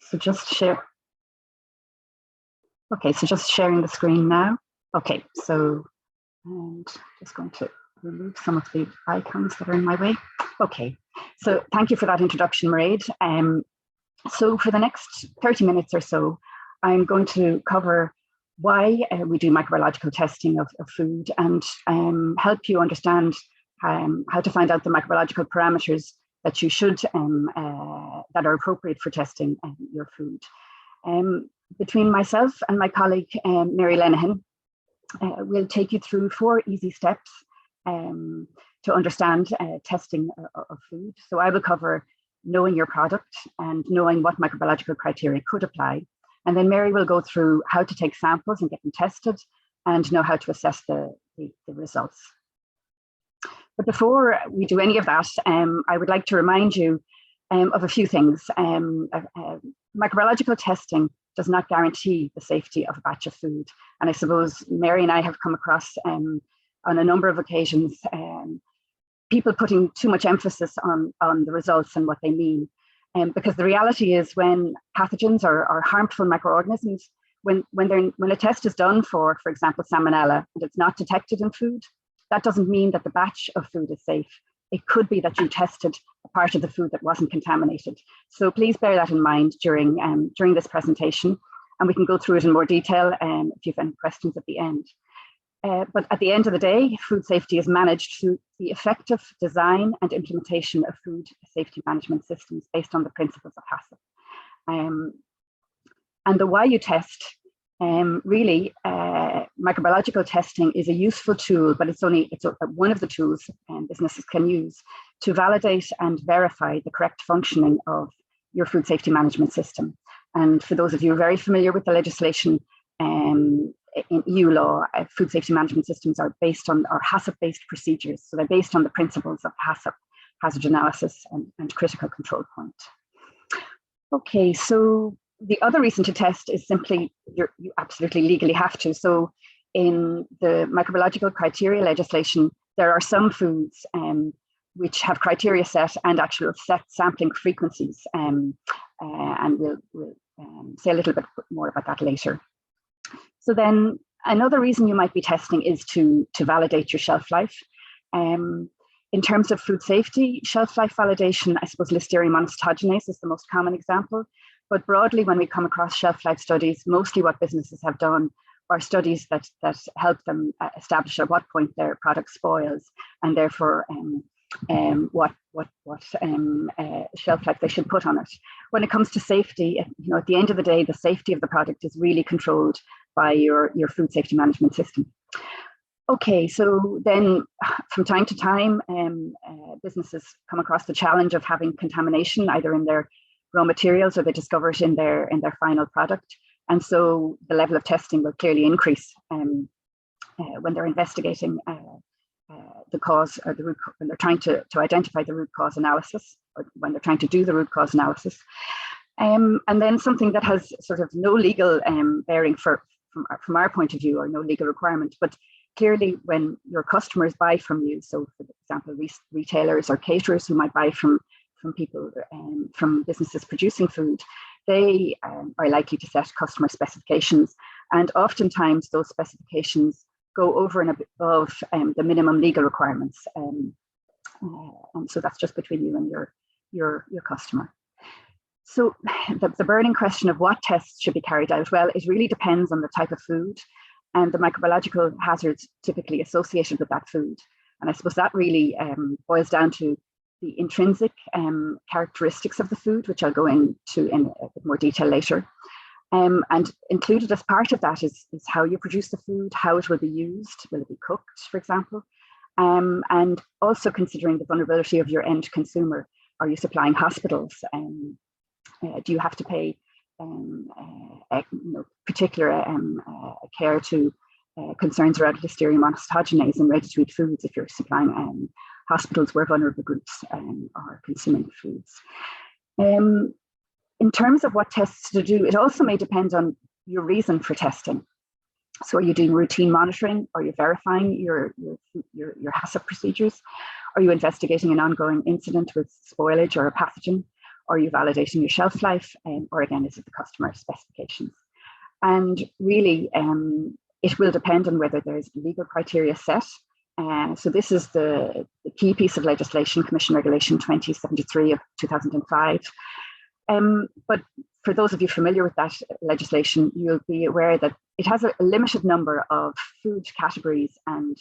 So just share. Okay, so just sharing the screen now. Okay, so and just going to remove some of the icons that are in my way. Okay, so thank you for that introduction, Mairead. So for the next 30 minutes or so, I'm going to cover why we do microbiological testing of food and help you understand how to find out the microbiological parameters that you should, that are appropriate for testing your food. Between myself and my colleague, Mary Lenahan, we'll take you through 4 easy steps to understand testing of food. So I will cover knowing your product and knowing what microbiological criteria could apply. And then Mary will go through how to take samples and get them tested and know how to assess the results. But before we do any of that, I would like to remind you of a few things. Microbiological testing does not guarantee the safety of a batch of food. And I suppose Mary and I have come across on a number of occasions people putting too much emphasis on the results and what they mean. Because the reality is when pathogens or harmful microorganisms, when a test is done for example, salmonella, and it's not detected in food, that doesn't mean that the batch of food is safe. It could be that you tested a part of the food that wasn't contaminated. So please bear that in mind during this presentation, and we can go through it in more detail if you have any questions at the end. But at the end of the day, food safety is managed through the effective design and implementation of food safety management systems based on the principles of HACCP. And the why you test, really, microbiological testing is a useful tool, but it's one of the tools businesses can use to validate and verify the correct functioning of your food safety management system. And for those of you very familiar with the legislation, in EU law, food safety management systems are based on HACCP-based procedures. So they're based on the principles of HACCP, hazard analysis and critical control point. Okay, so the other reason to test is simply you absolutely legally have to. So in the microbiological criteria legislation, there are some foods which have criteria set and actual set sampling frequencies. And we'll say a little bit more about that later. So then another reason you might be testing is to validate your shelf life. In terms of food safety, shelf life validation, I suppose Listeria Monocytogenes is the most common example. But broadly, when we come across shelf life studies, mostly what businesses have done are studies that help them establish at what point their product spoils, and therefore what shelf life they should put on it. When it comes to safety, at the end of the day, the safety of the product is really controlled by your food safety management system. Okay, so then from time to time, businesses come across the challenge of having contamination either in their raw materials or they discover it in their final product. And so the level of testing will clearly increase when they're investigating the cause or the root, when they're trying to identify the root cause analysis, or when they're trying to do the root cause analysis. And then something that has sort of no legal bearing from our point of view, or no legal requirement, but clearly when your customers buy from you, so for example, retailers or caterers who might buy from people, from businesses producing food, they are likely to set customer specifications. And oftentimes those specifications go over and above the minimum legal requirements. And so that's just between you and your customer. So the burning question of what tests should be carried out, well, it really depends on the type of food and the microbiological hazards typically associated with that food. And I suppose that really boils down to the intrinsic characteristics of the food, which I'll go into in a bit more detail later. And included as part of that is how you produce the food, how it will be used, will it be cooked, for example, and also considering the vulnerability of your end consumer. Are you supplying hospitals? Do you have to pay particular care to concerns around Listeria Monocytogenes in ready-to-eat foods if you're supplying hospitals where vulnerable groups are consuming foods? In terms of what tests to do, it also may depend on your reason for testing. So are you doing routine monitoring? Are you verifying your HACCP procedures? Are you investigating an ongoing incident with spoilage or a pathogen? Are you validating your shelf life? Or again, is it the customer specifications? And really, it will depend on whether there's legal criteria set. So this is the key piece of legislation, Commission Regulation 2073 of 2005. But for those of you familiar with that legislation, you'll be aware that it has a limited number of food categories and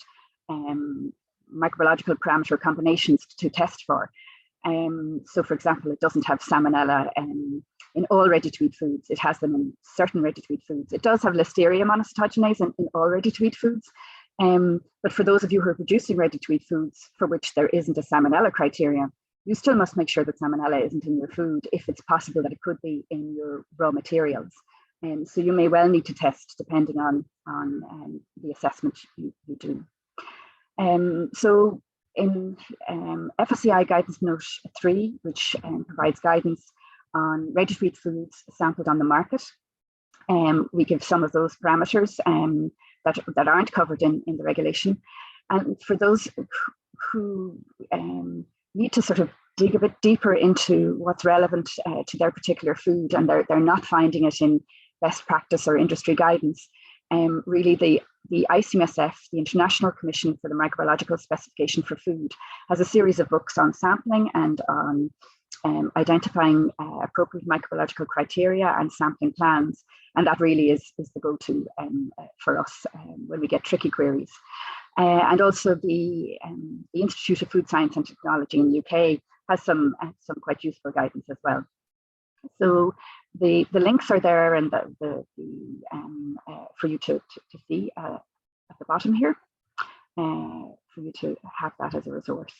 microbiological parameter combinations to test for. So for example, it doesn't have salmonella in all ready-to-eat foods. It has them in certain ready-to-eat foods. It does have Listeria Monocytogenes in all ready-to-eat foods. But for those of you who are producing ready-to-eat foods for which there isn't a salmonella criteria, you still must make sure that salmonella isn't in your food if it's possible that it could be in your raw materials. So you may well need to test depending on the assessment you do. So in FSAI Guidance Note 3, which provides guidance on ready-to-eat foods sampled on the market, we give some of those parameters that aren't covered in the regulation. And for those who need to sort of dig a bit deeper into what's relevant to their particular food, and they're not finding it in best practice or industry guidance, really the ICMSF, the International Commission for the Microbiological Specification for Food, has a series of books on sampling and on identifying appropriate microbiological criteria and sampling plans. And that really is the go-to for us when we get tricky queries. And also the Institute of Food Science and Technology in the UK has some quite useful guidance as well. So the links are there, and for you to see at the bottom here, for you to have that as a resource.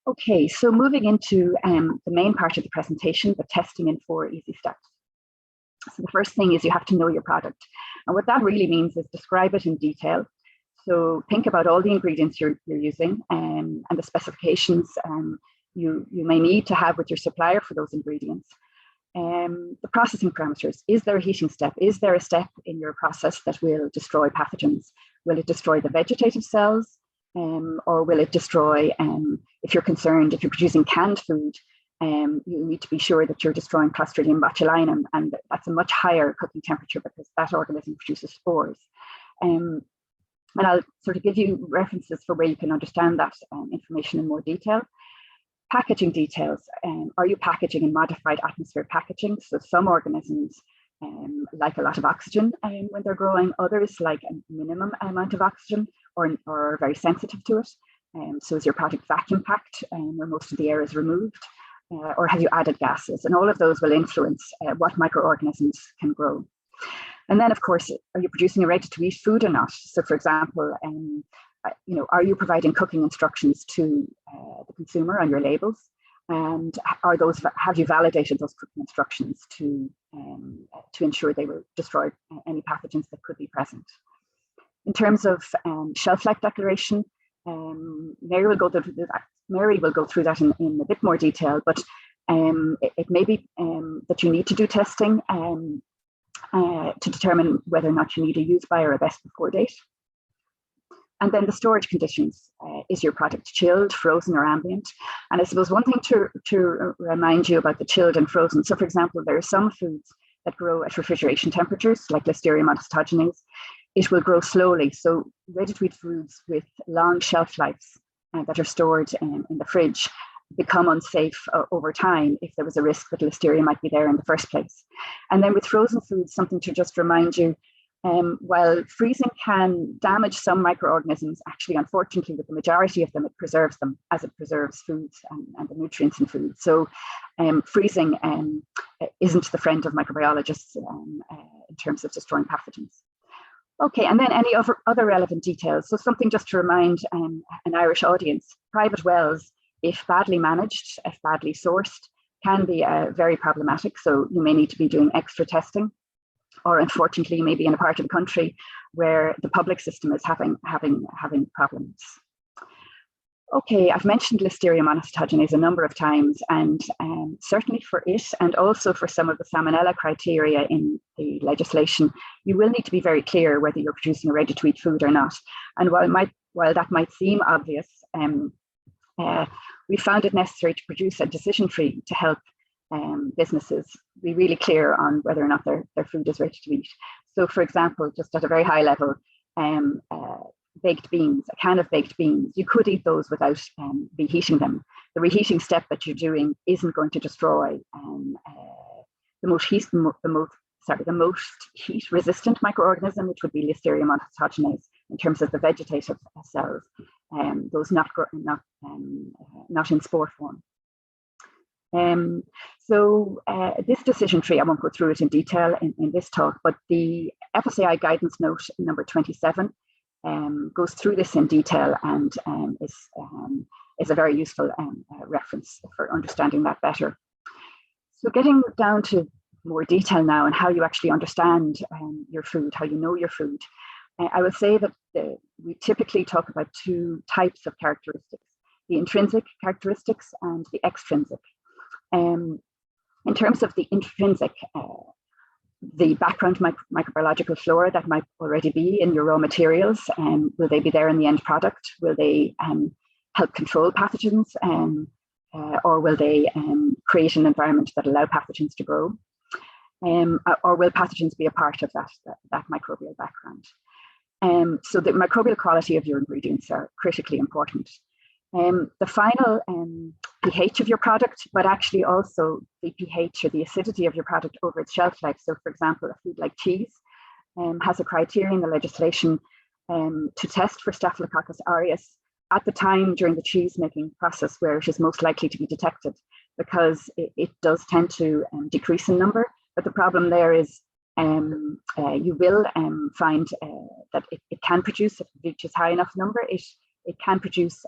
Okay, so moving into the main part of the presentation, the testing in 4 easy steps. So the first thing is you have to know your product. And what that really means is describe it in detail. So think about all the ingredients you're using and the specifications you may need to have with your supplier for those ingredients. The processing parameters. Is there a heating step? Is there a step in your process that will destroy pathogens? Will it destroy the vegetative cells? Or will it destroy, if you're concerned, if you're producing canned food, you need to be sure that you're destroying Clostridium botulinum, and that's a much higher cooking temperature because that organism produces spores. And I'll sort of give you references for where you can understand that information in more detail. Packaging details. Are you packaging in modified atmosphere packaging? So some organisms like a lot of oxygen when they're growing, others like a minimum amount of oxygen or are very sensitive to it. So is your product vacuum packed where most of the air is removed? Or have you added gases? And all of those will influence what microorganisms can grow. And then, of course, are you producing a ready-to-eat food or not? So, for example, are you providing cooking instructions to the consumer on your labels? And have you validated those cooking instructions to ensure they will destroy any pathogens that could be present? In terms of shelf life declaration, Mary will go through that in a bit more detail, but it may be that you need to do testing to determine whether or not you need a use by or a best before date. And then the storage conditions. Is your product chilled, frozen, or ambient? And I suppose one thing to remind you about the chilled and frozen. So for example, there are some foods that grow at refrigeration temperatures, like Listeria Monocytogenes. It will grow slowly. So ready-to-eat foods with long shelf lives that are stored in the fridge become unsafe over time if there was a risk that Listeria might be there in the first place. And then with frozen foods, something to just remind you, while freezing can damage some microorganisms, actually, unfortunately, with the majority of them, it preserves them as it preserves foods and the nutrients in food. So freezing isn't the friend of microbiologists in terms of destroying pathogens. Okay, and then any other relevant details. So something just to remind an Irish audience, private wells, if badly managed, if badly sourced, can be very problematic. So you may need to be doing extra testing, or unfortunately, you may be in a part of the country where the public system is having problems. Okay, I've mentioned Listeria Monocytogenes a number of times, and certainly for it, and also for some of the salmonella criteria in the legislation, you will need to be very clear whether you're producing a ready-to-eat food or not. And while that might seem obvious, we found it necessary to produce a decision tree to help businesses be really clear on whether or not their food is ready to eat. So for example, just at a very high level, baked beans, a can of baked beans, you could eat those without reheating them. The reheating step that you're doing isn't going to destroy the most heat-resistant microorganism, which would be Listeria Monocytogenes in terms of the vegetative cells, those not in spore form. This decision tree, I won't go through it in detail in this talk, but the FSAI guidance note number 27 goes through this in detail and is a very useful reference for understanding that better. So getting down to more detail now and how you actually understand your food, how you know your food. I would say that we typically talk about two types of characteristics, the intrinsic characteristics and the extrinsic. In terms of the intrinsic, the background microbiological flora that might already be in your raw materials, will they be there in the end product? Will they help control pathogens, or will they create an environment that allow pathogens to grow? Or will pathogens be a part of that microbial background? So the microbial quality of your ingredients are critically important. The final pH of your product, but actually also the pH or the acidity of your product over its shelf life. So for example, a food like cheese has a criteria in the legislation to test for Staphylococcus aureus at the time during the cheese making process where it is most likely to be detected, because it does tend to decrease in number. But the problem there is you will find that it can produce, if it reaches high enough number, it can produce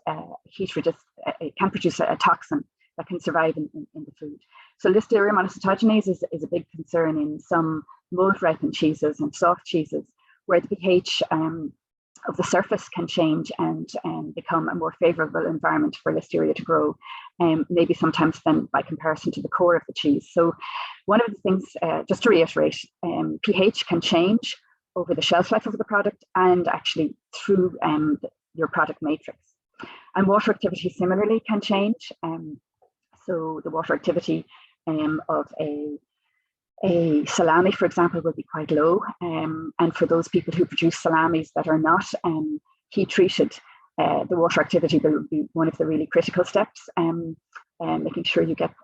it can produce a toxin that can survive in the food. So Listeria Monocytogenes is a big concern in some mold-ripened cheeses and soft cheeses, where the pH of the surface can change and become a more favorable environment for Listeria to grow, maybe sometimes then by comparison to the core of the cheese. So one of the things, just to reiterate, pH can change over the shelf life of the product and actually through your product matrix. And water activity similarly can change. So the water activity of a salami, for example, will be quite low. And for those people who produce salamis that are not heat treated, the water activity will be one of the really critical steps, making sure you get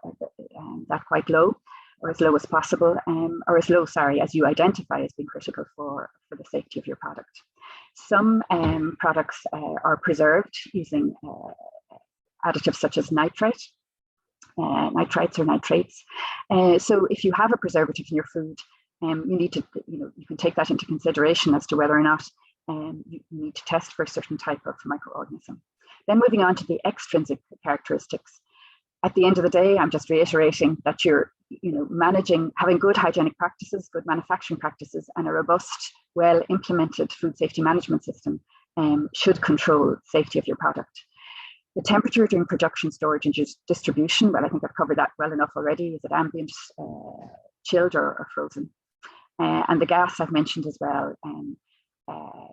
that quite low, or as low as possible, or as low, sorry, as you identify as being critical for the safety of your product. Some products are preserved using additives such as nitrites or nitrates. So if you have a preservative in your food, you need to, you can take that into consideration as to whether or not you need to test for a certain type of microorganism. Then moving on to the extrinsic characteristics. At the end of the day, I'm just reiterating that you're, having good hygienic practices, good manufacturing practices, and a robust, well-implemented food safety management system should control safety of your product. The temperature during production, storage, and distribution, well, I think I've covered that well enough already. Is it ambient, chilled, or frozen? And the gas I've mentioned as well.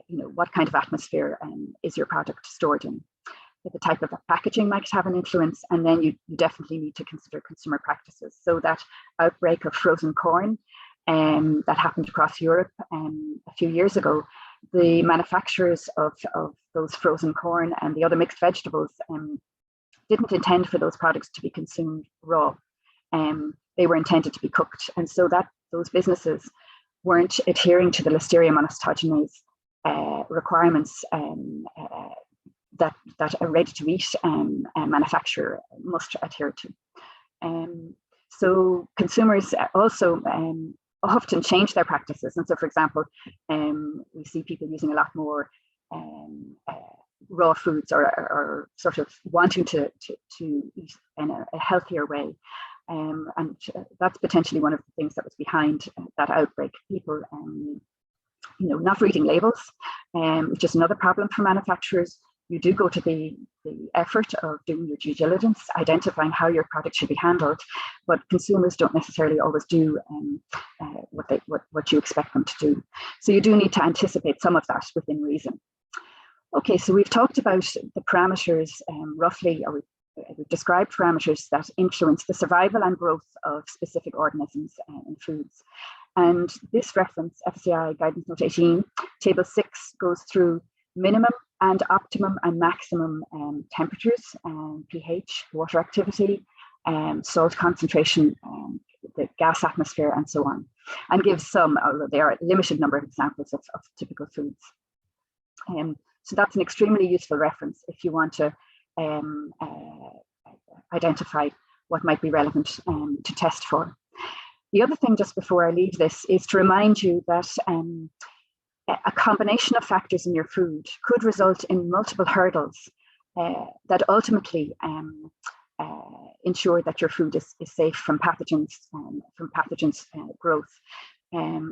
What kind of atmosphere is your product stored in? The type of packaging might have an influence, and then you definitely need to consider consumer practices. So that outbreak of frozen corn that happened across Europe a few years ago, the manufacturers of those frozen corn and the other mixed vegetables didn't intend for those products to be consumed raw. They were intended to be cooked, and so that those businesses weren't adhering to the Listeria Monocytogenes requirements that a ready-to-eat manufacturer must adhere to. So consumers also often change their practices. And so, for example, we see people using a lot more raw foods or sort of wanting to eat in a healthier way. And that's potentially one of the things that was behind that outbreak. People, not reading labels, which is another problem for manufacturers. You do go to the effort of doing your due diligence, identifying how your product should be handled, but consumers don't necessarily always do what you expect them to do. So you do need to anticipate some of that within reason. Okay, so we've talked about the parameters roughly, or we've we've described parameters that influence the survival and growth of specific organisms in foods. And this reference, FSAI Guidance Note 18, Table 6, goes through minimum and optimum and maximum temperatures, pH, water activity, salt concentration, the gas atmosphere, and so on, and gives some, although there are a limited number of examples of typical foods. So that's an extremely useful reference if you want to identify what might be relevant to test for. The other thing, just before I leave this, is to remind you that a combination of factors in your food could result in multiple hurdles that ultimately ensure that your food is safe from pathogens growth.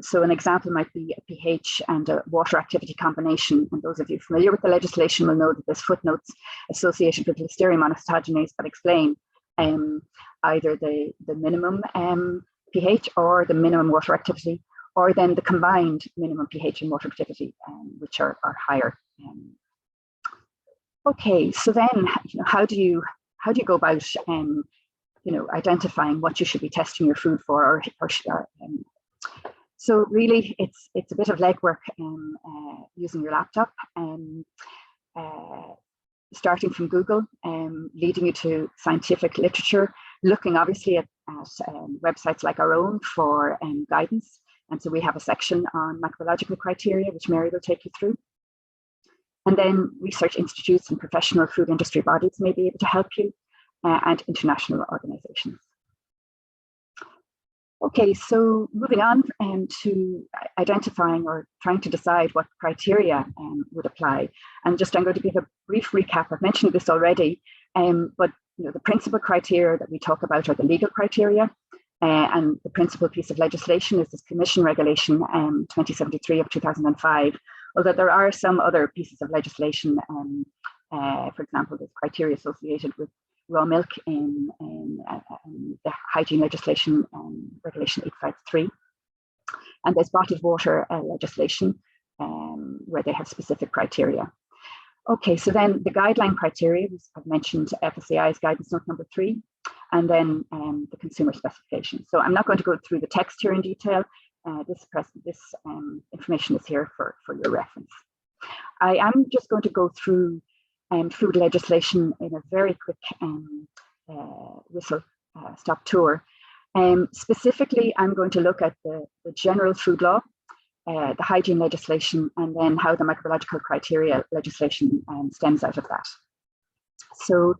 So an example might be a pH and a water activity combination. And those of you familiar with the legislation will know that there's footnotes associated with Listeria Monocytogenes that explain either the minimum pH or the minimum water activity, or then the combined minimum pH and water activity, which are higher. Okay, so then how do you go about identifying what you should be testing your food for, so really it's a bit of legwork using your laptop, starting from Google, leading you to scientific literature, looking obviously at websites like our own for guidance. And so we have a section on microbiological criteria, which Mary will take you through. And then research institutes and professional food industry bodies may be able to help you, and international organizations. Okay, so moving on to identifying or trying to decide what criteria would apply. And just I'm going to give a brief recap. I've mentioned this already, but the principal criteria that we talk about are the legal criteria, and the principal piece of legislation is this Commission Regulation 2073 of 2005. Although there are some other pieces of legislation, for example, there's criteria associated with raw milk in the Hygiene Legislation, Regulation 853. And there's bottled water legislation where they have specific criteria. Okay, so then the guideline criteria, I've mentioned FSAI's guidance note number 3, and then the consumer specification. So I'm not going to go through the text here in detail. This information is here for your reference. I am just going to go through food legislation in a very quick whistle-stop tour. Specifically, I'm going to look at the general food law, the hygiene legislation, and then how the microbiological criteria legislation stems out of that. So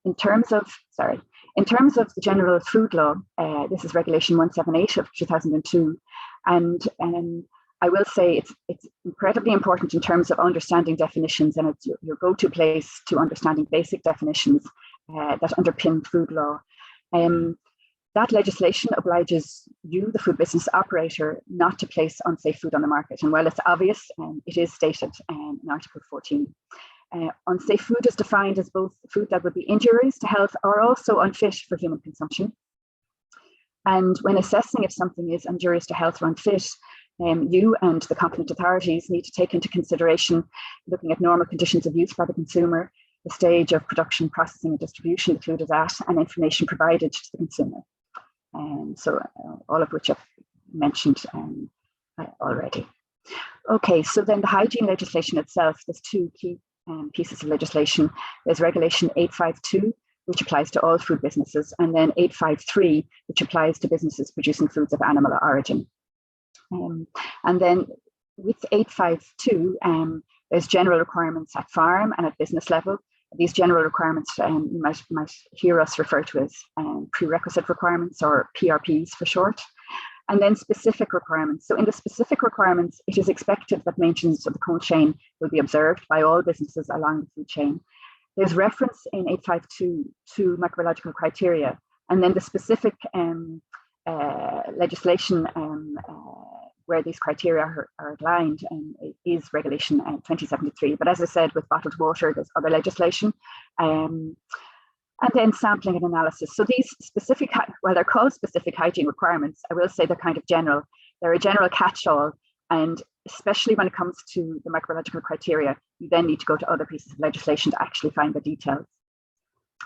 in terms of the general food law, this is Regulation 178 of 2002. And I will say it's incredibly important in terms of understanding definitions, and it's your go-to place to understanding basic definitions that underpin food law. That legislation obliges you, the food business operator, not to place unsafe food on the market. And while it's obvious, it is stated in Article 14. Unsafe food is defined as both food that would be injurious to health or also unfit for human consumption. And when assessing if something is injurious to health or unfit, you and the competent authorities need to take into consideration looking at normal conditions of use by the consumer, the stage of production, processing, and distribution the food is at, and information provided to the consumer. So all of which I've mentioned already. Okay, so then the hygiene legislation itself, there's two key pieces of legislation. There's Regulation 852, which applies to all food businesses, and then 853, which applies to businesses producing foods of animal origin. And then with 852, there's general requirements at farm and at business level. These general requirements you might hear us refer to as prerequisite requirements, or PRPs for short. And then specific requirements. So in the specific requirements, it is expected that maintenance of the cold chain will be observed by all businesses along the food chain. There's reference in 852 to microbiological criteria, and then the specific legislation where these criteria are outlined is Regulation 2073. But as I said, with bottled water, there's other legislation. And then sampling and analysis. So these specific, well, they're called specific hygiene requirements. I will say they're kind of general. They're a general catch-all. And especially when it comes to the microbiological criteria, you then need to go to other pieces of legislation to actually find the details.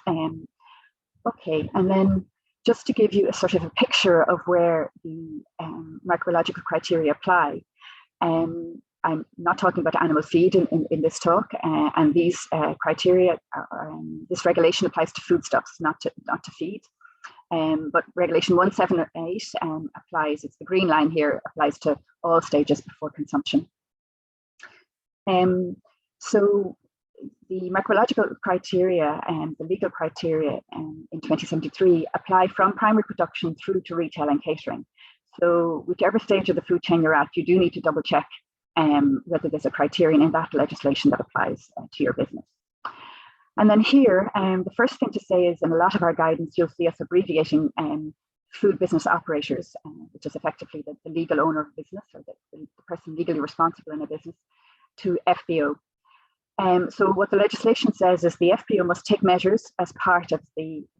Okay, and then just to give you a sort of a picture of where the microbiological criteria apply, I'm not talking about animal feed in this talk, and these criteria, this regulation applies to foodstuffs, not to feed. But Regulation 178 applies, it's the green line here, applies to all stages before consumption. So the microbiological criteria and the legal criteria in 2073 apply from primary production through to retail and catering. So whichever stage of the food chain you're at, you do need to double check whether there's a criterion in that legislation that applies to your business. And then here, the first thing to say is in a lot of our guidance, you'll see us abbreviating food business operators, which is effectively the legal owner of a business or the person legally responsible in a business, to FBO. So what the legislation says is the FBO must take measures as part of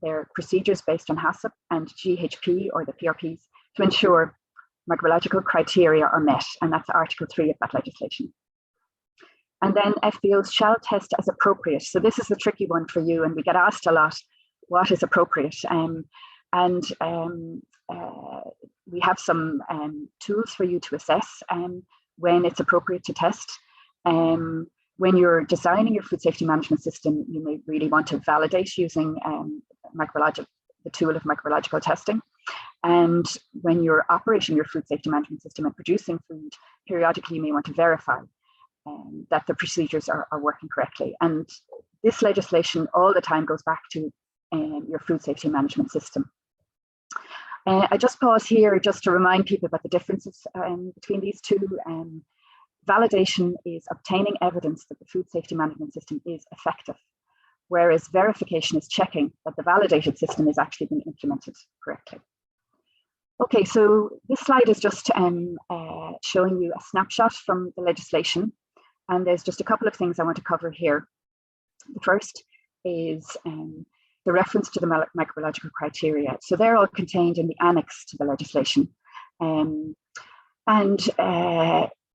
their procedures based on HACCP and GHP or the PRPs to ensure microbiological criteria are met, and that's Article 3 of that legislation. And then FBOs shall test as appropriate. So this is the tricky one for you, and we get asked a lot, what is appropriate? We have some tools for you to assess when it's appropriate to test. When you're designing your food safety management system, you may really want to validate using the tool of microbiological testing. And when you're operating your food safety management system and producing food, periodically you may want to verify that the procedures are working correctly. And this legislation all the time goes back to your food safety management system. I just pause here just to remind people about the differences between these two. Validation is obtaining evidence that the food safety management system is effective, whereas verification is checking that the validated system is actually being implemented correctly. Okay, so this slide is just showing you a snapshot from the legislation, and there's just a couple of things I want to cover here. The first is the reference to the microbiological criteria. So they're all contained in the annex to the legislation.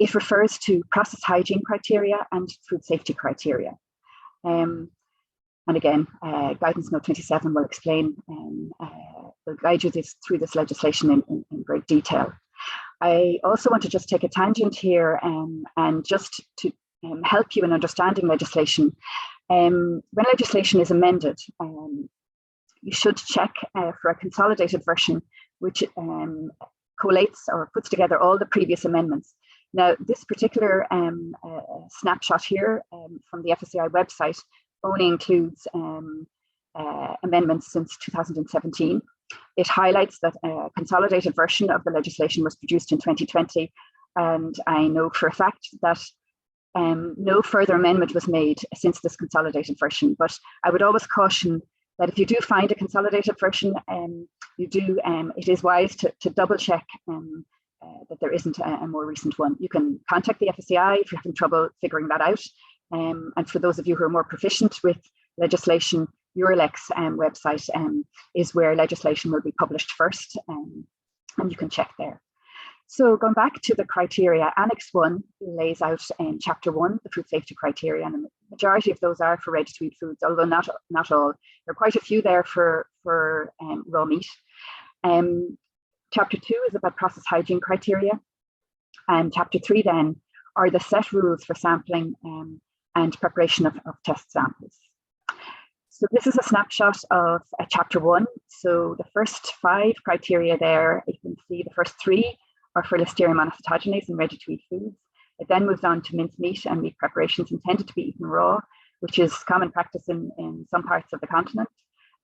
It refers to process hygiene criteria and food safety criteria. And again, Guidance Note 27 will explain, will guide you through this legislation in great detail. I also want to just take a tangent here and just to help you in understanding legislation. When legislation is amended, you should check for a consolidated version which collates or puts together all the previous amendments. Now, this particular snapshot here from the FSAI website only includes amendments since 2017. It highlights that a consolidated version of the legislation was produced in 2020, and I know for a fact that no further amendment was made since this consolidated version. But I would always caution that if you do find a consolidated version, it is wise to double check that there isn't a more recent one. You can contact the FSAI if you're having trouble figuring that out. And for those of you who are more proficient with legislation, EURLEX website is where legislation will be published first, and you can check there. So going back to the criteria, Annex 1 lays out in Chapter 1 the food safety criteria, and the majority of those are for ready-to-eat foods, although not all. There are quite a few there for raw meat. Chapter 2 is about process hygiene criteria, and Chapter 3 then are the set rules for sampling and preparation of test samples. So this is a snapshot of Chapter 1. So the first 5 criteria there, you can see the first 3 are for Listeria Monocytogenes and ready-to-eat foods. It then moves on to minced meat and meat preparations intended to be eaten raw, which is common practice in some parts of the continent,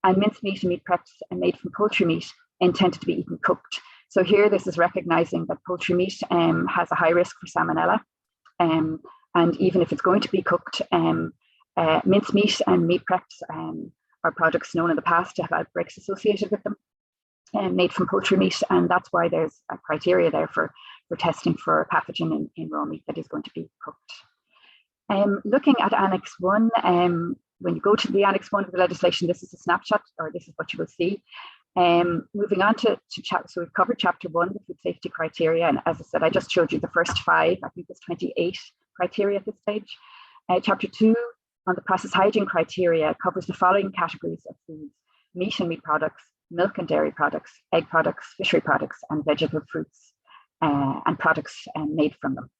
and minced meat and meat preps made from poultry meat intended to be eaten cooked. So here this is recognizing that poultry meat has a high risk for salmonella, and even if it's going to be cooked, minced meat and meat preps are products known in the past to have outbreaks associated with them, made from poultry meat, and that's why there's a criteria there for testing for a pathogen in raw meat that is going to be cooked. Looking at Annex 1, when you go to the Annex 1 of the legislation, this is a snapshot, or this is what you will see. Moving on to chapter, so we've covered Chapter 1, the food safety criteria, and as I said, I just showed you the first 5. I think there's 28 criteria at this stage. Chapter 2 on the process hygiene criteria covers the following categories of foods: meat and meat products, milk and dairy products, egg products, fishery products, and vegetable fruits and products made from them.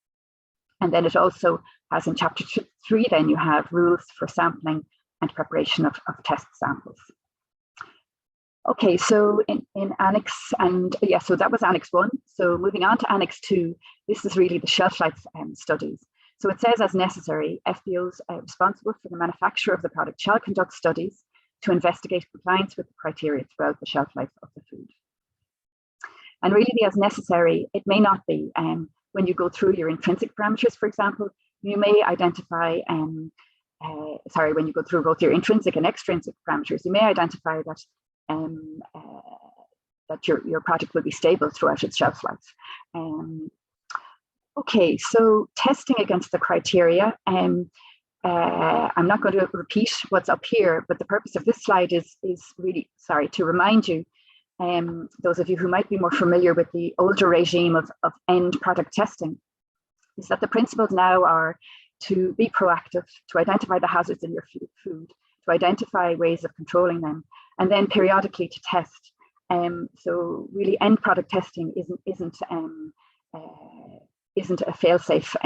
And then it also has in chapter 3, then you have rules for sampling and preparation of test samples. Okay, so in Annex, so that was Annex 1. So moving on to Annex 2, this is really the shelf life studies. So it says, as necessary, FBOs responsible for the manufacture of the product shall conduct studies to investigate compliance with the criteria throughout the shelf life of the food. And really, as necessary, it may not be. When you go through your intrinsic parameters, for example, you may identify, when you go through both your intrinsic and extrinsic parameters, you may identify that that your product will be stable throughout its shelf life. Okay, so testing against the criteria. I'm not going to repeat what's up here, but the purpose of this slide is really, to remind you, those of you who might be more familiar with the older regime of end product testing, is that the principles now are to be proactive, to identify the hazards in your food, to identify ways of controlling them, and then periodically to test. So really, end product testing isn't a fail-safe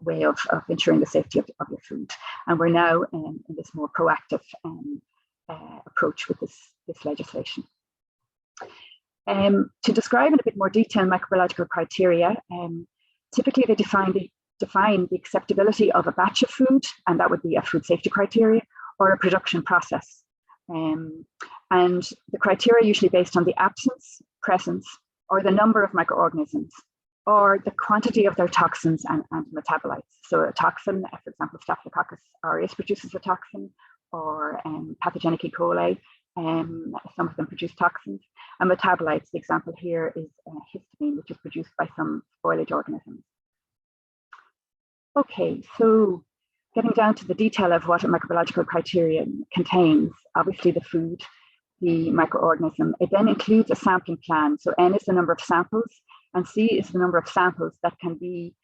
way of ensuring the safety of your food. And we're now in this more proactive approach with this legislation. To describe in a bit more detail microbiological criteria, typically they define the acceptability of a batch of food, and that would be a food safety criteria, or a production process. And the criteria are usually based on the absence, presence, or the number of microorganisms, or the quantity of their toxins and metabolites. So a toxin, for example, Staphylococcus aureus produces a toxin, or pathogenic E. coli, some of them produce toxins. And metabolites, the example here is histamine, which is produced by some spoilage organisms. Okay, so getting down to the detail of what a microbiological criterion contains, obviously the food, the microorganism, it then includes a sampling plan. So N is the number of samples, and C is the number of samples that can be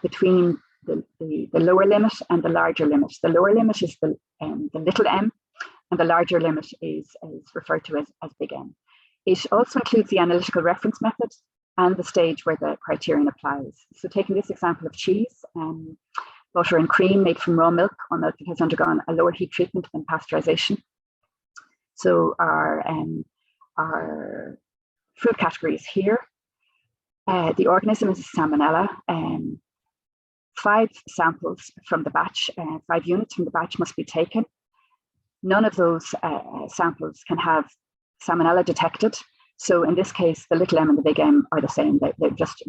between the lower limit and the larger limit. The lower limit is the little m, and the larger limit is referred to as big M. It also includes the analytical reference method and the stage where the criterion applies. So taking this example of cheese, butter and cream made from raw milk, or milk that has undergone a lower heat treatment than pasteurization. So our food categories here. The organism is Salmonella. 5 samples from the batch, 5 units from the batch must be taken. None of those samples can have Salmonella detected. So in this case, the little m and the big M are the same. They're just,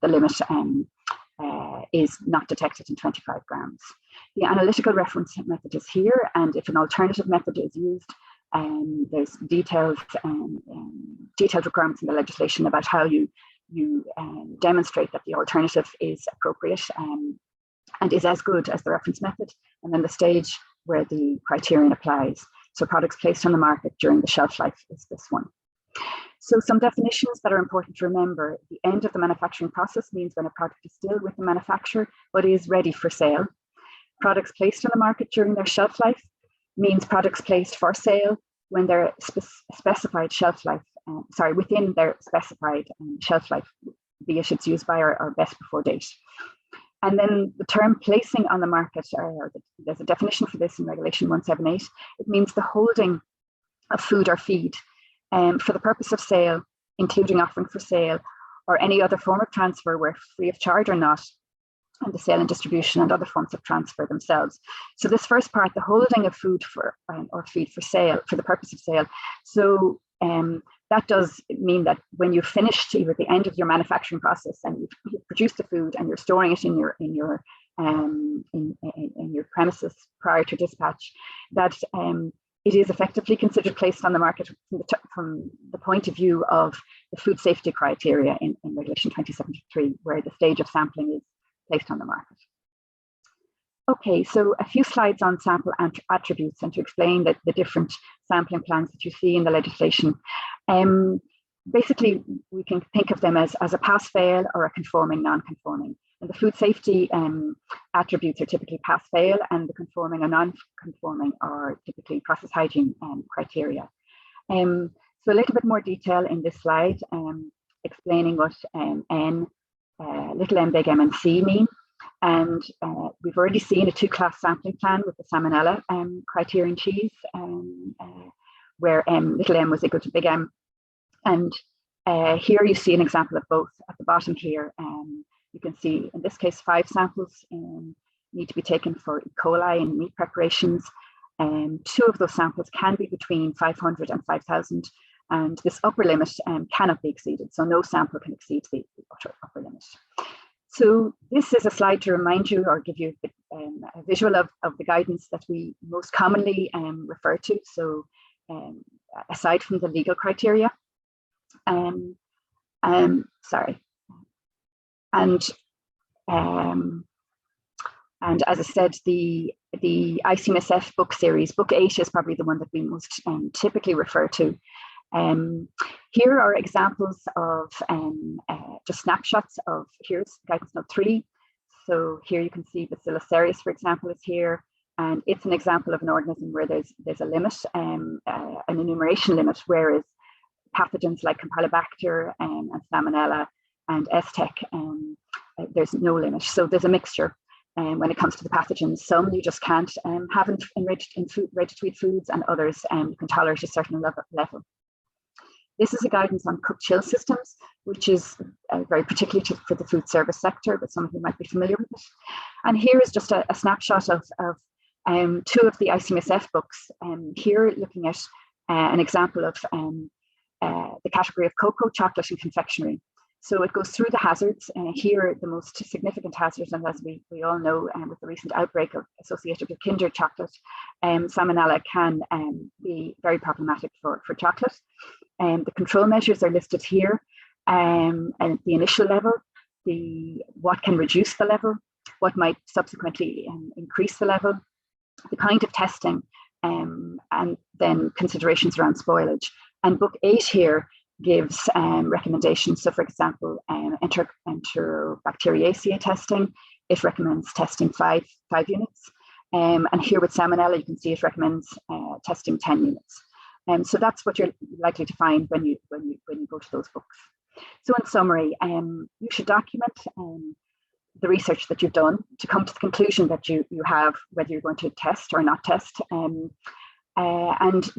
the limit is not detected in 25 grams. The analytical reference method is here, and if an alternative method is used, there's detailed requirements in the legislation about how you demonstrate that the alternative is appropriate and is as good as the reference method, and then the stage where the criterion applies. So products placed on the market during the shelf life is this one. So some definitions that are important to remember: the end of the manufacturing process means when a product is still with the manufacturer but is ready for sale. Products placed on the market during their shelf life means products placed for sale when their specified shelf life, within their specified shelf life, be it it's used by or best before date. And then the term placing on the market, there's a definition for this in Regulation 178. It means the holding of food or feed for the purpose of sale, including offering for sale or any other form of transfer where free of charge or not, and the sale and distribution and other forms of transfer themselves. So this first part, the holding of food for or feed for sale, for the purpose of sale. So that does mean that when you've finished either at the end of your manufacturing process and you've produced the food and you're storing it in your premises prior to dispatch, that it is effectively considered placed on the market from the point of view of the food safety criteria in Regulation 2073, where the stage of sampling is placed on the market. Okay, so a few slides on sample attributes and to explain the different sampling plans that you see in the legislation. Basically, we can think of them as a pass-fail or a conforming, non-conforming. And the food safety attributes are typically pass-fail, and the conforming and non-conforming are typically process hygiene criteria. So a little bit more detail in this slide, explaining what N, little m, big M, and C mean. And we've already seen a 2-class sampling plan with the Salmonella criterion cheese, where little m was equal to big M. And here you see an example of both at the bottom here. You can see in this case 5 samples need to be taken for E. coli in meat preparations. 2 of those samples can be between 500 and 5,000, and this upper limit cannot be exceeded. So no sample can exceed the upper limit. So this is a slide to remind you or give you a visual of the guidance that we most commonly refer to. So aside from the legal criteria, sorry. And as I said, the ICMSF book series, book 8 is probably the one that we most typically refer to. Here are examples of just snapshots of, here's guidance note 3. So here you can see Bacillus cereus, for example, is here, and it's an example of an organism where there's a limit, an enumeration limit, whereas pathogens like Campylobacter and Salmonella and STEC, there's no limit. So there's a mixture when it comes to the pathogens. Some you just can't have enriched in food, ready-to-eat foods, and others you can tolerate a certain level. This is a guidance on cooked chill systems, which is very particularly for the food service sector, but some of you might be familiar with it. And here is just a snapshot of 2 of the ICMSF books. Here looking at an example of the category of cocoa, chocolate, and confectionery. So it goes through the hazards. Here, the most significant hazards, and as we all know, with the recent outbreak associated with Kinder chocolate, Salmonella can be very problematic for chocolate. The control measures are listed here, and the initial level, what can reduce the level, what might subsequently increase the level, the kind of testing, and then considerations around spoilage. And book 8 here gives recommendations. So for example, Enterobacteriaceae testing, it recommends testing 5 units. And here with Salmonella, you can see it recommends testing 10 units. So that's what you're likely to find when you go to those books. So in summary, you should document the research that you've done to come to the conclusion that you have, whether you're going to test or not test. And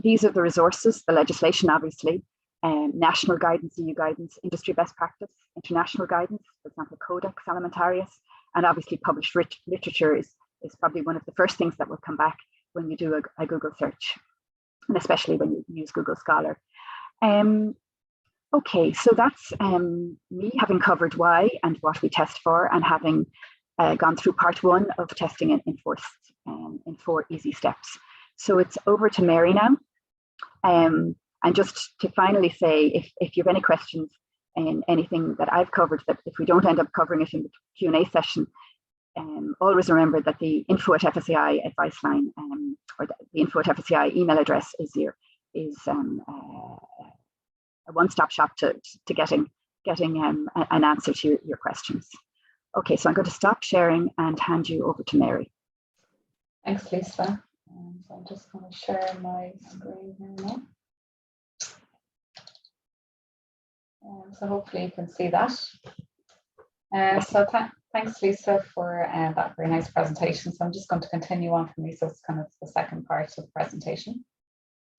these are the resources, the legislation, obviously, national guidance, EU guidance, industry best practice, international guidance, for example, Codex Alimentarius, and obviously published literature is probably one of the first things that will come back when you do a Google search, and especially when you use Google Scholar. Okay, so that's me having covered why and what we test for, and having gone through part 1 of testing in 4 easy steps. So it's over to Mary now. And just to finally say, if you have any questions in anything that I've covered, that if we don't end up covering it in the Q&A session, always remember that the info@FSAI advice line, or the info@FSAI email address is a one-stop shop to getting an answer to your questions. Okay, so I'm going to stop sharing and hand you over to Mary. Thanks, Lisa. So I'm just going to share my screen here now. So hopefully you can see that. So thanks, Lisa, for that very nice presentation. So I'm just going to continue on from Lisa's kind of the second part of the presentation.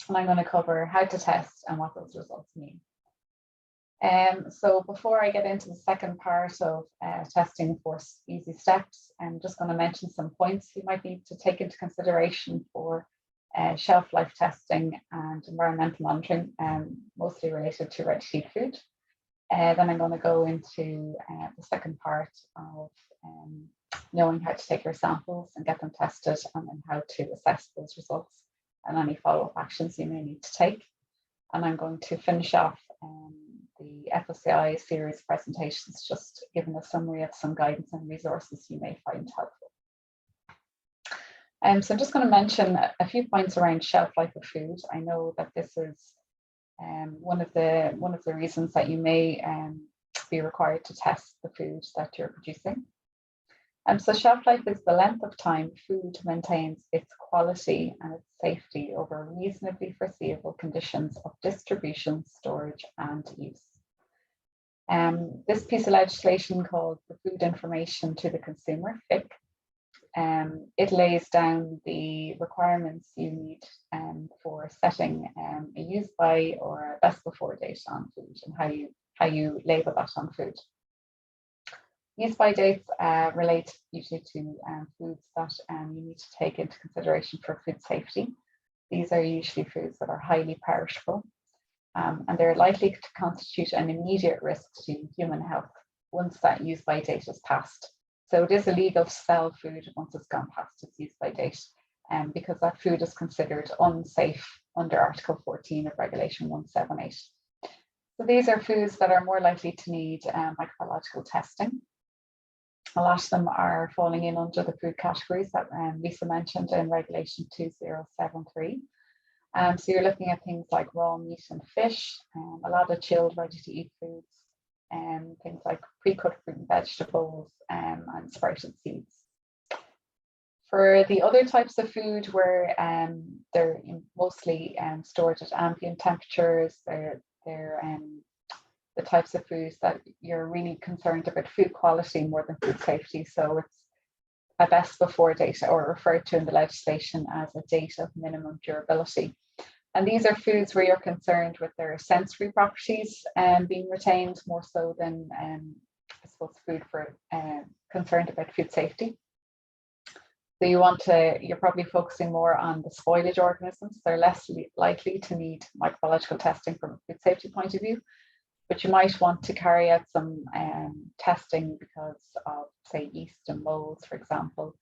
And I'm going to cover how to test and what those results mean. So before I get into the second part of testing for easy steps, I'm just going to mention some points you might need to take into consideration for shelf life testing and environmental monitoring, mostly related to ready-to-eat food. Then I'm going to go into the second part of knowing how to take your samples and get them tested, and then how to assess those results and any follow-up actions you may need to take. And I'm going to finish off the FSAI series presentations, just giving a summary of some guidance and resources you may find helpful. So I'm just going to mention a few points around shelf life of food. I know that this is one of the reasons that you may be required to test the food that you're producing. So shelf life is the length of time food maintains its quality and its safety over reasonably foreseeable conditions of distribution, storage, and use. This piece of legislation called the Food Information to the Consumer, FIC, it lays down the requirements you need for setting a use by or a best before date on food and how you label that on food. Use by dates relate usually to foods that you need to take into consideration for food safety. These are usually foods that are highly perishable, and they're likely to constitute an immediate risk to human health once that use by date is passed. So it is illegal to sell food once it's gone past its use by date, because that food is considered unsafe under Article 14 of Regulation 178. So these are foods that are more likely to need microbiological testing. A lot of them are falling in under the food categories that Lisa mentioned in Regulation 2073. So you're looking at things like raw meat and fish, a lot of chilled, ready-to-eat foods, things like pre-cut fruit and vegetables, and sprouted seeds. For the other types of food where they're mostly stored at ambient temperatures, they're the types of foods that you're really concerned about food quality more than food safety. So it's a best before date, or referred to in the legislation as a date of minimum durability. And these are foods where you're concerned with their sensory properties being retained more so than, I suppose, food for concerned about food safety. So you're probably focusing more on the spoilage organisms. They're less likely to need microbiological testing from a food safety point of view, but you might want to carry out some testing because of, say, yeast and molds, for example.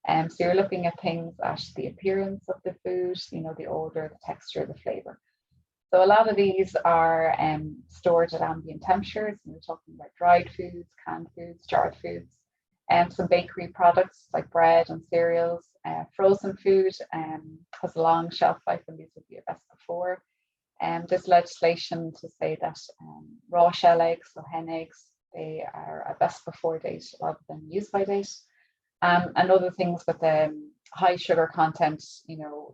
So you're looking at things at the appearance of the food, the odor, the texture, the flavor. So a lot of these are stored at ambient temperatures. And we're talking about dried foods, canned foods, jarred foods, and some bakery products like bread and cereals. Frozen food has a long shelf life, and these would be a best before. There's legislation to say that raw shell eggs, so hen eggs, they are a best before date rather than use by date. And other things with high sugar content,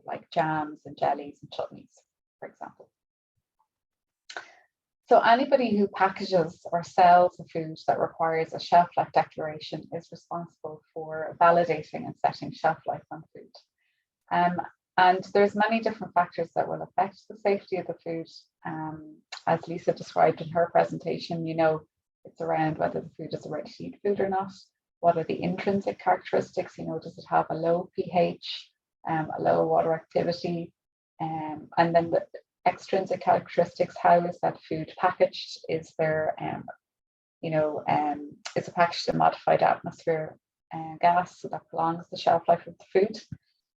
like jams and jellies and chutneys, for example. So anybody who packages or sells a food that requires a shelf life declaration is responsible for validating and setting shelf life on food. And there's many different factors that will affect the safety of the food. As Lisa described in her presentation, it's around whether the food is a ready-to-eat food or not. What are the intrinsic characteristics? Does it have a low pH, a low water activity? And then the extrinsic characteristics, how is that food packaged? Is there, is it packaged in modified atmosphere gas, so that prolongs the shelf life of the food?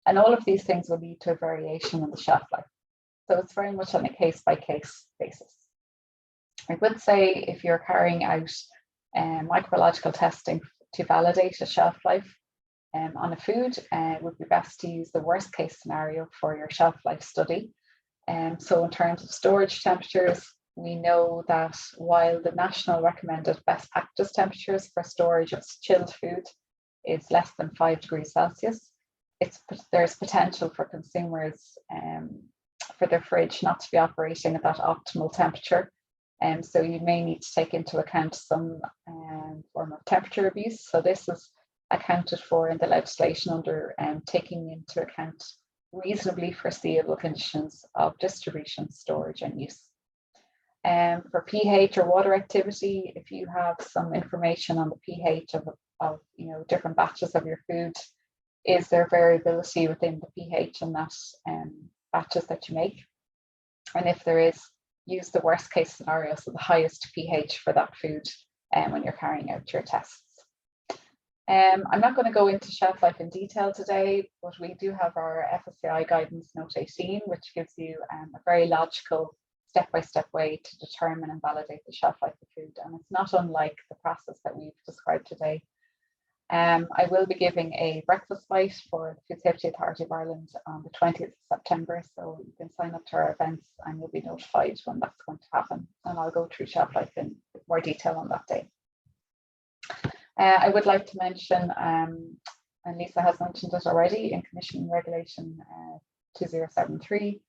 And all of these things will lead to a variation in the shelf life. So it's very much on a case-by-case basis. I would say if you're carrying out microbiological testing to validate a shelf life on a food, it would be best to use the worst case scenario for your shelf life study. So in terms of storage temperatures, we know that while the national recommended best practice temperatures for storage of chilled food is less than 5 degrees Celsius, there's potential for consumers for their fridge not to be operating at that optimal temperature. So you may need to take into account some form of temperature abuse. So this is accounted for in the legislation under taking into account reasonably foreseeable conditions of distribution, storage, and use. For pH or water activity, if you have some information on the pH of different batches of your food, is there variability within the pH in that batches that you make? And if there is, use the worst case scenario, so the highest pH for that food when you're carrying out your tests. I'm not going to go into shelf life in detail today, but we do have our FSAI guidance note 18, which gives you a very logical step-by-step way to determine and validate the shelf life of food. And it's not unlike the process that we've described today. I will be giving a breakfast bite for the Food Safety Authority of Ireland on the 20th of September. So you can sign up to our events and you'll be notified when that's going to happen. And I'll go through shelf life in more detail on that day. I would like to mention, and Lisa has mentioned it already, in Commission Regulation 2073,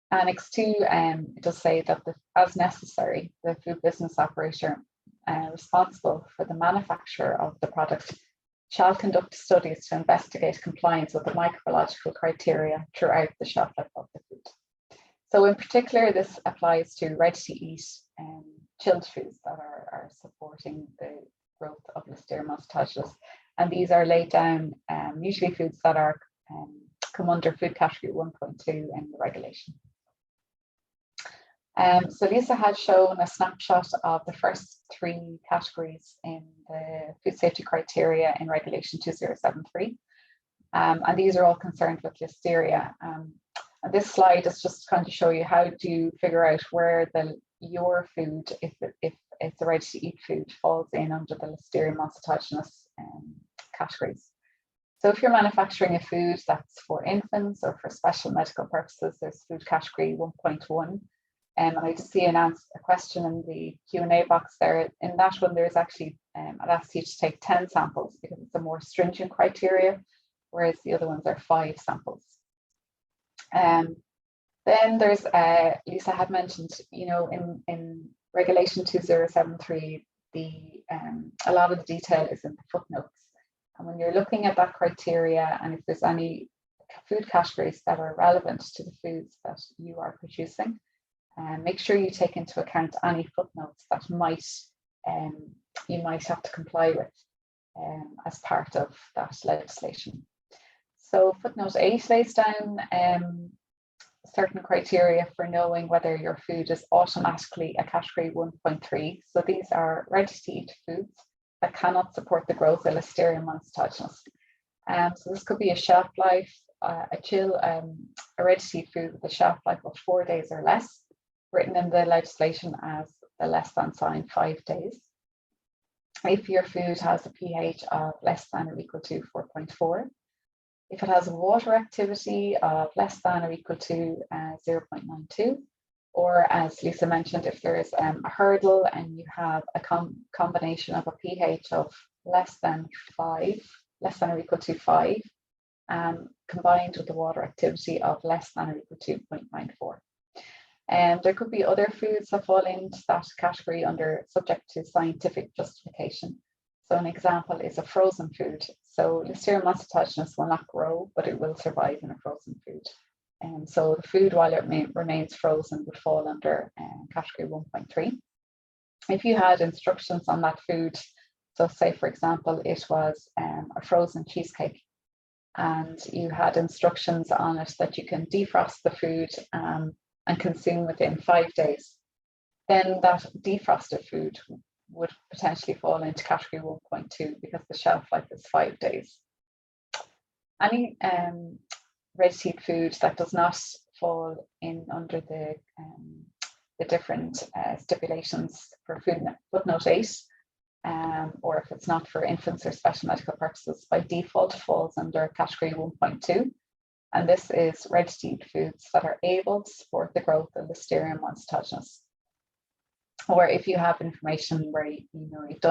Annex 2, it does say that as necessary, the food business operator responsible for the manufacture of the product shall conduct studies to investigate compliance with the microbiological criteria throughout the shelf life of the food. So in particular, this applies to ready-to-eat chilled foods that are supporting the growth of Listeria Monocytogenes. And these are laid down, usually foods that are come under food category 1.2 in the regulation. So Lisa has shown a snapshot of the first 3 categories in the food safety criteria in Regulation 2073. And these are all concerned with Listeria. And this slide is just kind of show you how to figure out where your food, if it's a ready-to-eat food, falls in under the Listeria Monocytogenes categories. So if you're manufacturing a food that's for infants or for special medical purposes, there's food category 1.1. And I just see a question in the Q&A box there. In that one, there's actually, I'd ask you to take 10 samples because it's a more stringent criteria, whereas the other ones are 5 samples. Then there's, Lisa had mentioned, you know, in Regulation 2073, a lot of the detail is in the footnotes. And when you're looking at that criteria, and if there's any food categories that are relevant to the foods that you are producing, make sure you take into account any footnotes that you might have to comply with as part of that legislation. So footnote 8 lays down certain criteria for knowing whether your food is automatically a category 1.3. So these are ready-to-eat foods that cannot support the growth of Listeria Monocytogenes. So this could be a shelf life, a ready-to-eat food with a shelf life of 4 days or less, written in the legislation as the less than sign 5 days. If your food has a pH of less than or equal to 4.4, if it has a water activity of less than or equal to 0.92, or as Lisa mentioned, if there is a hurdle and you have a combination of a pH of less than or equal to 5, combined with the water activity of less than or equal to 0.94. And there could be other foods that fall into that category subject to scientific justification. So an example is a frozen food. So Listeria Monocytogenes will not grow, but it will survive in a frozen food. And so the food, while it remains frozen, would fall under category 1.3. If you had instructions on that food, so say for example, it was a frozen cheesecake, and you had instructions on it that you can defrost the food and consume within 5 days, then that defrosted food would potentially fall into category 1.2 because the shelf life is 5 days. Any ready-to-eat food that does not fall in under the different stipulations for footnote 8, or if it's not for infants or special medical purposes, by default falls under category 1.2. And this is ready-to-eat foods that are able to support the growth of Listeria Monocytogenes. Or if you have information where you've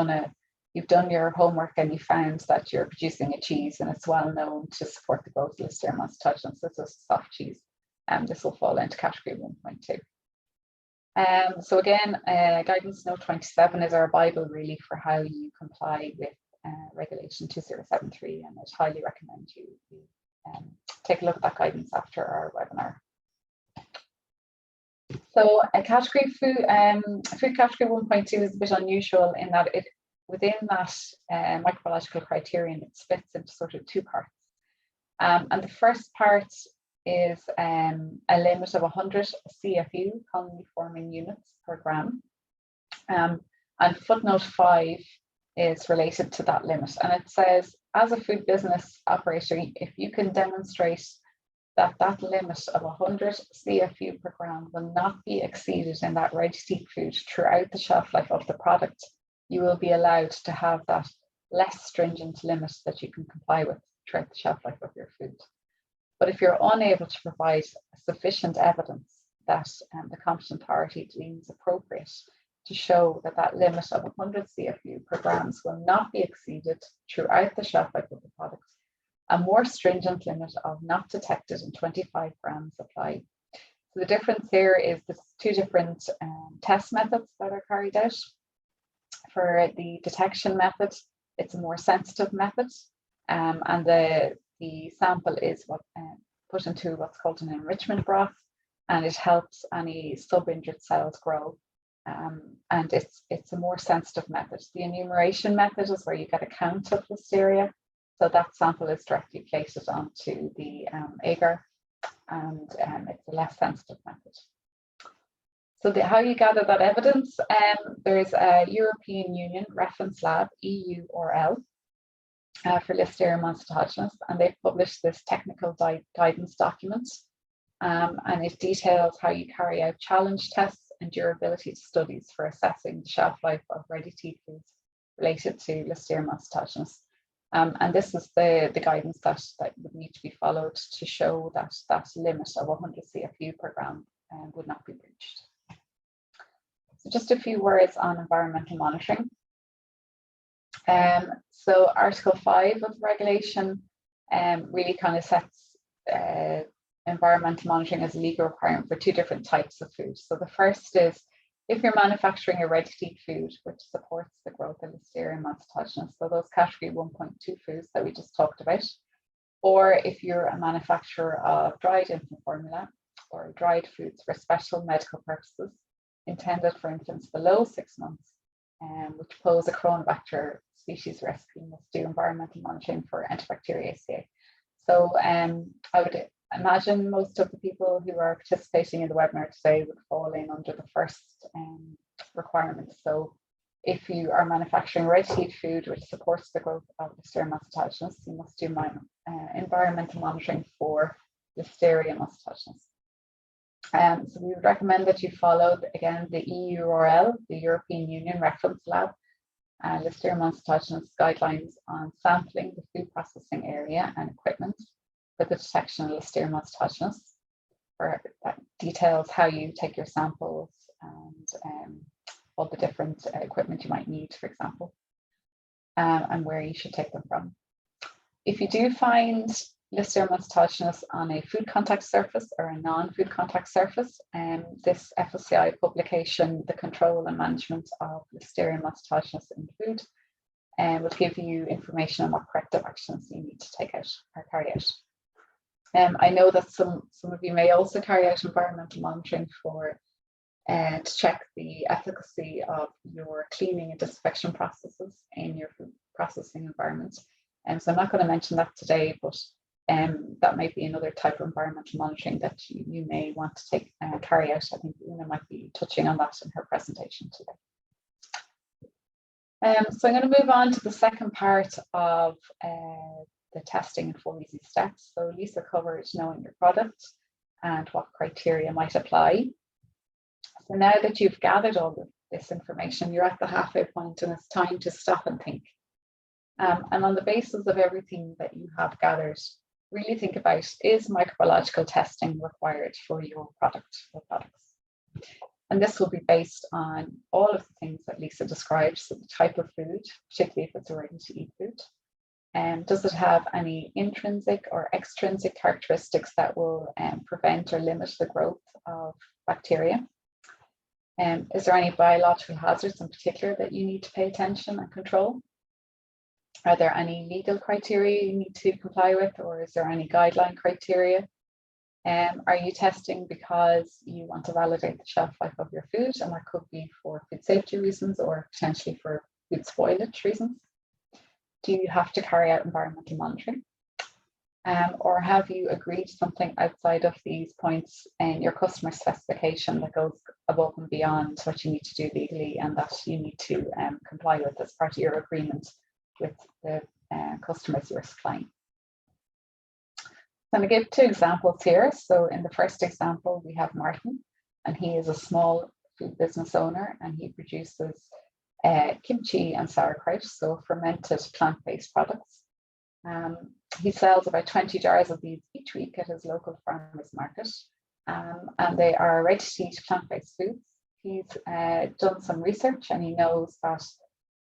done your homework and you found that you're producing a cheese and it's well known to support the growth of Listeria Monocytogenes, this is soft cheese, this will fall into category 1.2. So again, guidance note 27 is our Bible really for how you comply with Regulation 2073, and I'd highly recommend you take a look at that guidance after our webinar. So a category food category 1.2 is a bit unusual in that within that microbiological criterion, it splits into sort of 2 parts. And the first part is a limit of 100 CFU, colony forming units per gram. And footnote 5 is related to that limit. And it says, as a food business operator, if you can demonstrate that that limit of 100 CFU per gram will not be exceeded in that ready-to-eat food throughout the shelf life of the product, you will be allowed to have that less stringent limit that you can comply with throughout the shelf life of your food. But if you're unable to provide sufficient evidence that the competent authority deems appropriate to show that that limit of 100 CFU per grams will not be exceeded throughout the shelf life of the product. A more stringent limit of not detected in 25 grams apply. So the difference here is there's two different test methods that are carried out. For the detection method, it's a more sensitive method, and the sample is put into what's called an enrichment broth, and it helps any sub-injured cells grow. And it's a more sensitive method. The enumeration method is where you get a count of Listeria. So that sample is directly plated onto the agar, and it's a less sensitive method. So how you gather that evidence, there's a European Union reference lab, EURL, for Listeria Monocytogenes, and they've published this technical guidance document, and it details how you carry out challenge tests and durability studies for assessing the shelf life of ready-to-eat foods related to Listeria Monocytogenes. And this is the guidance that would need to be followed to show that that limit of 100 CFU per gram would not be breached. So just a few words on environmental monitoring. So Article 5 of the regulation really kind of sets environmental monitoring as a legal requirement for two different types of food. So the first is if you're manufacturing a ready-to-eat food which supports the growth of Listeria Monocytogenes, so those category 1.2 foods that we just talked about, or if you're a manufacturer of dried infant formula or dried foods for special medical purposes intended for infants below 6 months, which pose a Coronabacter species risk, you must do environmental monitoring for Antibacteriaceae. So I would imagine most of the people who are participating in the webinar today would fall in under the first requirement. So if you are manufacturing ready-to-eat food which supports the growth of Listeria Monocytogenes, you must do environmental monitoring for Listeria Monocytogenes. So we would recommend that you follow, again, the EURL, the European Union Reference Lab, Listeria Monocytogenes guidelines on sampling the food processing area and equipment for the detection of Listeria Monocytogenes, where that details how you take your samples and all the different equipment you might need, for example, and where you should take them from. If you do find Listeria Monocytogenes on a food contact surface or a non-food contact surface, this FSAI publication, The Control and Management of Listeria Monocytogenes in Food, will give you information on what corrective actions you need to take out or carry out. I know that some of you may also carry out environmental monitoring for to check the efficacy of your cleaning and disinfection processes in your food processing environment. So I'm not going to mention that today, but that might be another type of environmental monitoring that you may want to carry out. I think Una might be touching on that in her presentation today. So I'm going to move on to the second part of the testing in 4 easy steps. So Lisa covered knowing your product and what criteria might apply. So now that you've gathered all of this information, you're at the halfway point and it's time to stop and think. And on the basis of everything that you have gathered, really think about, is microbiological testing required for your product or products? And this will be based on all of the things that Lisa described, so the type of food, particularly if it's a ready-to-eat food. Does it have any intrinsic or extrinsic characteristics that will prevent or limit the growth of bacteria? Is there any biological hazards in particular that you need to pay attention and control? Are there any legal criteria you need to comply with, or is there any guideline criteria? Are you testing because you want to validate the shelf life of your food, and that could be for food safety reasons or potentially for food spoilage reasons? Do you have to carry out environmental monitoring? Or have you agreed something outside of these points in your customer specification that goes above and beyond what you need to do legally and that you need to comply with as part of your agreement with the customers you're supplying? I'm going to give 2 examples here. So in the first example, we have Martin, and he is a small food business owner, and he produces kimchi and sauerkraut, so fermented plant-based products. He sells about 20 jars of these each week at his local farmers market, and they are ready-to-eat plant-based foods. he's done some research and he knows that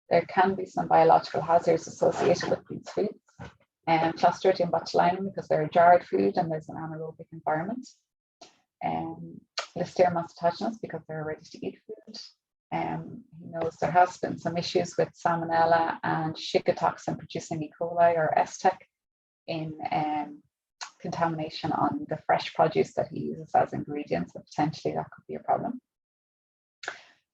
there can be some biological hazards associated with these foods. Clostridium botulinum, because they're a jarred food and there's an anaerobic environment. Listeria Monocytogenes, because they're a ready-to-eat food. He knows there has been some issues with salmonella and Shiga toxin producing E. coli or STEC in contamination on the fresh produce that he uses as ingredients, so potentially that could be a problem.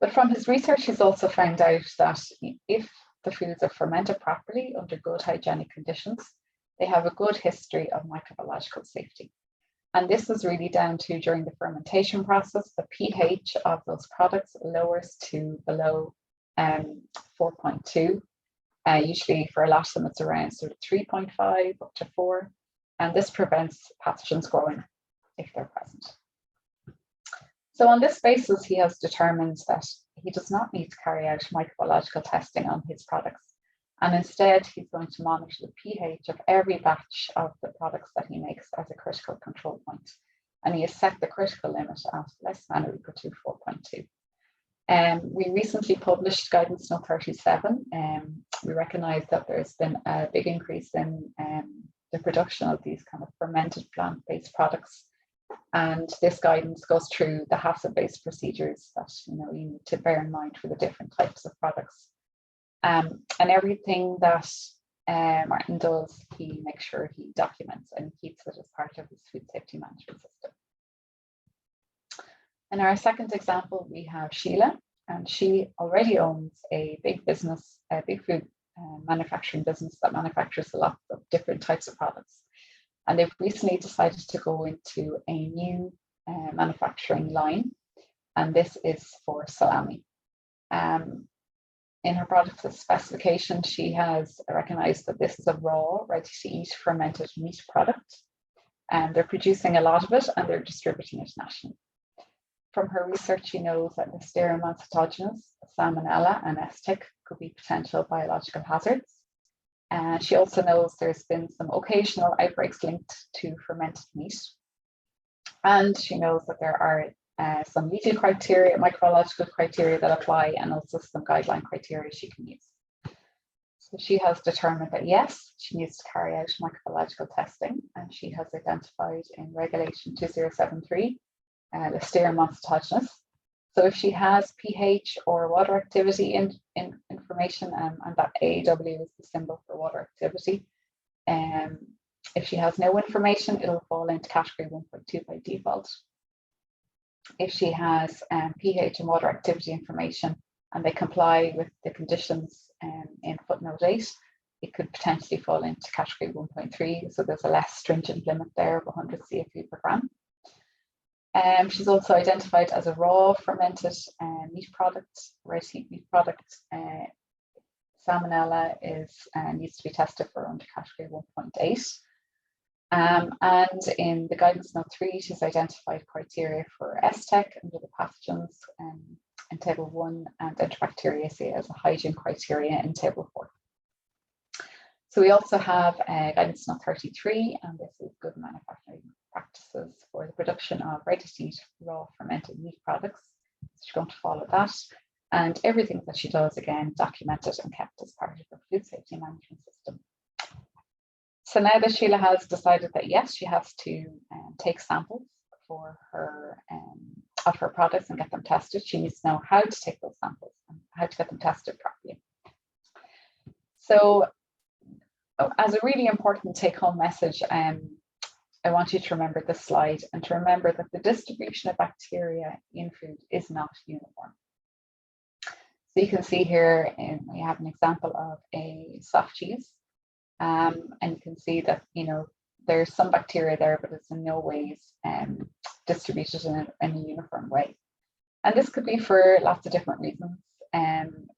But from his research, he's also found out that if the foods are fermented properly under good hygienic conditions, they have a good history of microbiological safety. And this is really down to, during the fermentation process, the pH of those products lowers to below 4.2. Usually for a lot of them, it's around sort of 3.5 up to 4. And this prevents pathogens growing if they're present. So on this basis, he has determined that he does not need to carry out microbiological testing on his products. And instead, he's going to monitor the pH of every batch of the products that he makes as a critical control point. And he has set the critical limit at less than or equal to 4.2. We recently published Guidance Note 37. We recognize that there's been a big increase in the production of these kind of fermented plant-based products. And this guidance goes through the HACCP-based procedures that you need to bear in mind for the different types of products. And everything that Martin does, he makes sure he documents and keeps it as part of his food safety management system. In our second example, we have Sheila, and she already owns a big business, a big food manufacturing business that manufactures a lot of different types of products. And they've recently decided to go into a new manufacturing line, and this is for salami. In her product specification, she has recognized that this is a raw, ready-to-eat fermented meat product, and they're producing a lot of it and they're distributing it nationally. From her research, she knows that Listeria Monocytogenes, salmonella, and STEC could be potential biological hazards. And she also knows there's been some occasional outbreaks linked to fermented meat. And she knows that there are some legal criteria, micrological criteria that apply, and also some guideline criteria she can use. So she has determined that yes, she needs to carry out microbiological testing, and she has identified in Regulation 2073 Listeria Monocytogenes. So if she has pH or water activity in information, and that AW is the symbol for water activity, if she has no information, it'll fall into category 1.2 by default. If she has pH and water activity information and they comply with the conditions in footnote 8, it could potentially fall into category 1.3. So there's a less stringent limit there of 100 CFU per gram. She's also identified as a raw fermented meat product, ready-to-eat meat product. Salmonella needs to be tested for under category 1.8. And in the Guidance Note 3, she's identified criteria for STEC under the pathogens in Table 1 and Enterobacteriaceae as a hygiene criteria in Table 4. So we also have Guidance Note 33, and this is good manufacturing practices for the production of ready-to-eat raw fermented meat products. So she's going to follow that. And everything that she does, again, documented and kept as part of her food safety management system. So now that Sheila has decided that yes, she has to take samples for her of her products and get them tested, she needs to know how to take those samples and how to get them tested properly. So as a really important take-home message, I want you to remember this slide and to remember that the distribution of bacteria in food is not uniform. So you can see here, we have an example of a soft cheese. And you can see that, there's some bacteria there, but it's in no ways distributed in a uniform way. And this could be for lots of different reasons.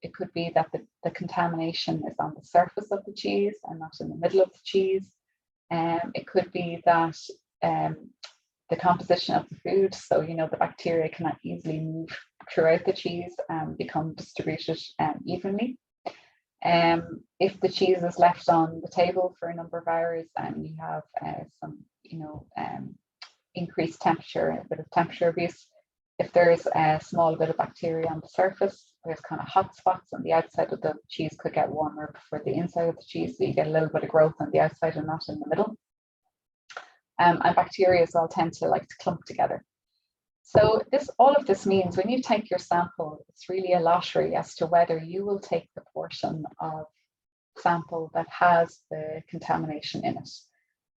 It could be that the contamination is on the surface of the cheese and not in the middle of the cheese. It could be that the composition of the food, so the bacteria cannot easily move throughout the cheese and become distributed evenly. If the cheese is left on the table for a number of hours and you have some increased temperature, a bit of temperature abuse, if there's a small bit of bacteria on the surface, there's kind of hot spots on the outside of the cheese could get warmer before the inside of the cheese, so you get a little bit of growth on the outside and not in the middle. And bacteria as well tend to like to clump together. So all of this means when you take your sample, it's really a lottery as to whether you will take the portion of sample that has the contamination in it.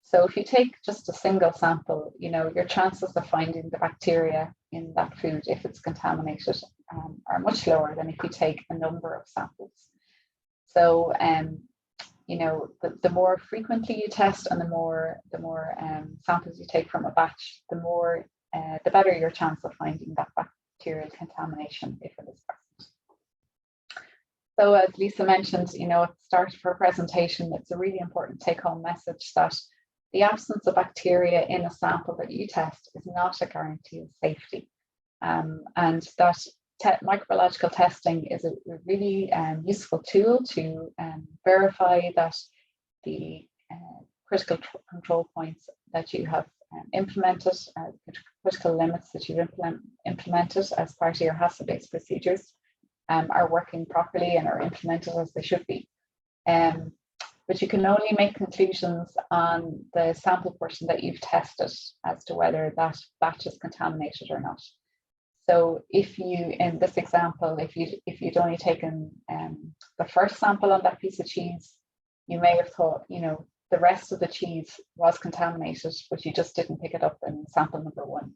So if you take just a single sample, you know, your chances of finding the bacteria in that food, if it's contaminated, are much lower than if you take a number of samples. So, you know, the more frequently you test and the more samples you take from a batch, the better your chance of finding that bacterial contamination if it is present. So as Lisa mentioned, you know, at the start of her presentation, it's a really important take-home message that the absence of bacteria in a sample that you test is not a guarantee of safety. And that microbiological testing is a really useful tool to verify that the critical control points that you have implemented, critical limits that you've implemented as part of your HACCP-based procedures are working properly and are implemented as they should be. But you can only make conclusions on the sample portion that you've tested as to whether that batch is contaminated or not. So if you, in this example, if you'd only taken the first sample on that piece of cheese, you may have thought, you know, the rest of the cheese was contaminated, but you just didn't pick it up in sample number 1.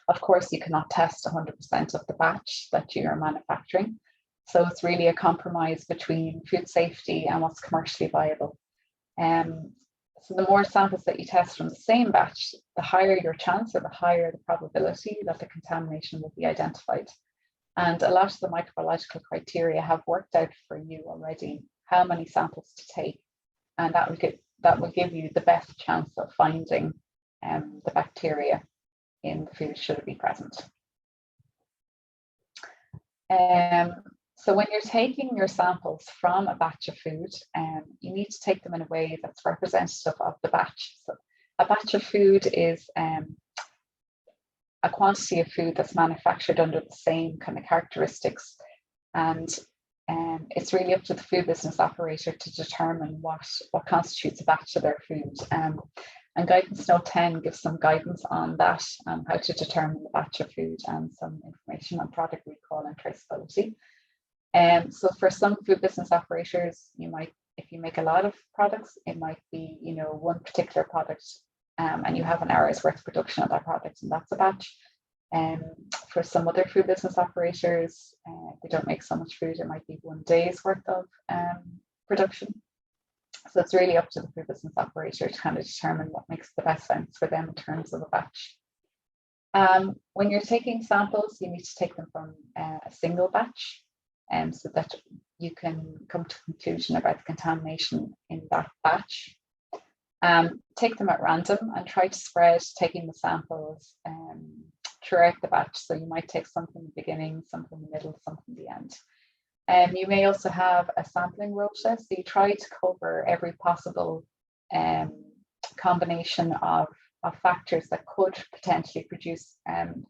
Of course, you cannot test 100% of the batch that you are manufacturing. So it's really a compromise between food safety and what's commercially viable. So the more samples that you test from the same batch, the higher your chance or the higher the probability that the contamination will be identified. And a lot of the microbiological criteria have worked out for you already how many samples to take, and that will give you the best chance of finding the bacteria in the food should it be present. So when you're taking your samples from a batch of food, you need to take them in a way that's representative of the batch. So a batch of food is a quantity of food that's manufactured under the same kind of characteristics, and it's really up to the food business operator to determine what constitutes a batch of their food. And Guidance Note 10 gives some guidance on that, how to determine the batch of food and some information on product recall and traceability. So for some food business operators, you might, if you make a lot of products, it might be, you know, one particular product and you have an hour's worth of production of that product, and that's a batch. For some other food business operators, they don't make so much food, it might be 1 day's worth of production. So it's really up to the food business operator to kind of determine what makes the best sense for them in terms of a batch. When you're taking samples, you need to take them from a single batch, so that you can come to a conclusion about the contamination in that batch. Take them at random and try to spread taking the samples throughout the batch. So you might take some from the beginning, some from the middle, some from the end. You may also have a sampling rota, so you try to cover every possible combination of factors that could potentially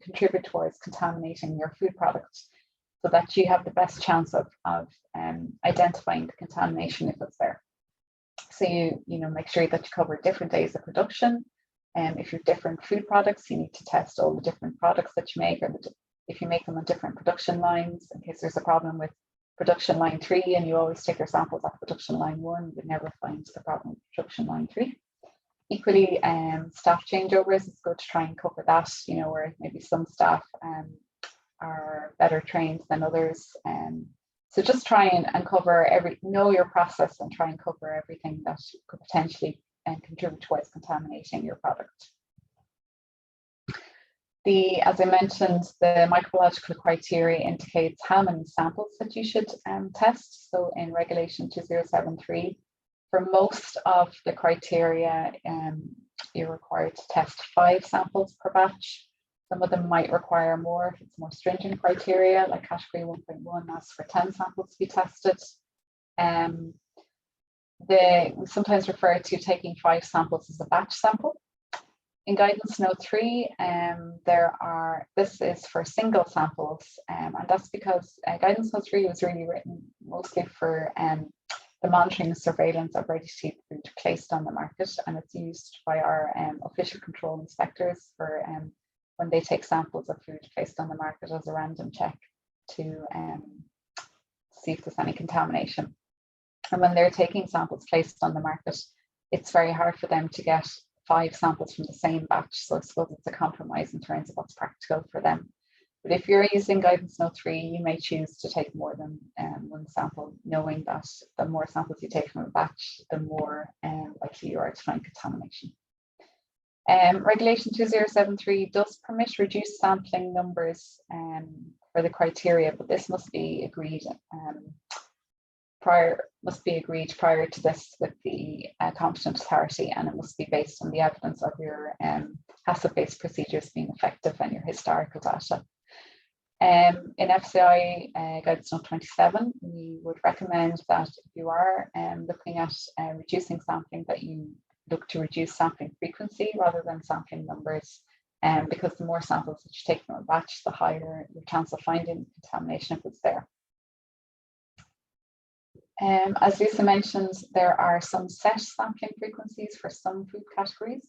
contribute towards contaminating your food product, so that you have the best chance of identifying the contamination if it's there. So you know, make sure that you cover different days of production. If you have different food products, you need to test all the different products that you make, or if you make them on different production lines, in case there's a problem with production line 3 and you always take your samples off production line 1, you never find the problem with production line 3. Equally, staff changeovers, it's good to try and cover that, you know, where maybe some staff are better trained than others. So just try and cover know your process and try and cover everything that could potentially contribute towards contaminating your product. As I mentioned, the microbiological criteria indicates how many samples that you should test. So in Regulation 2073, for most of the criteria, you're required to test 5 samples per batch. Some of them might require more if it's more stringent criteria, like category 1.1 asks for 10 samples to be tested. We sometimes refer to taking 5 samples as a batch sample. In guidance note 3, this is for single samples, and that's because guidance note 3 was really written mostly for the monitoring and surveillance of ready-to-eat food placed on the market, and it's used by our official control inspectors for when they take samples of food placed on the market as a random check to see if there's any contamination. And when they're taking samples placed on the market, it's very hard for them to get 5 samples from the same batch. So I suppose it's a compromise in terms of what's practical for them. But if you're using guidance note 3, you may choose to take more than 1 sample, knowing that the more samples you take from a batch, the more likely you are to find contamination. Regulation 2073 does permit reduced sampling numbers for the criteria, but this must be agreed prior to this with the competent authority, and it must be based on the evidence of your HACCP-based procedures being effective and your historical data. In FSAI guidance note 27, we would recommend that if you are looking at reducing sampling, that you look to reduce sampling frequency rather than sampling numbers, because the more samples that you take from a batch, the higher your chance of finding contamination if it's there. As Lisa mentioned, there are some set sampling frequencies for some food categories,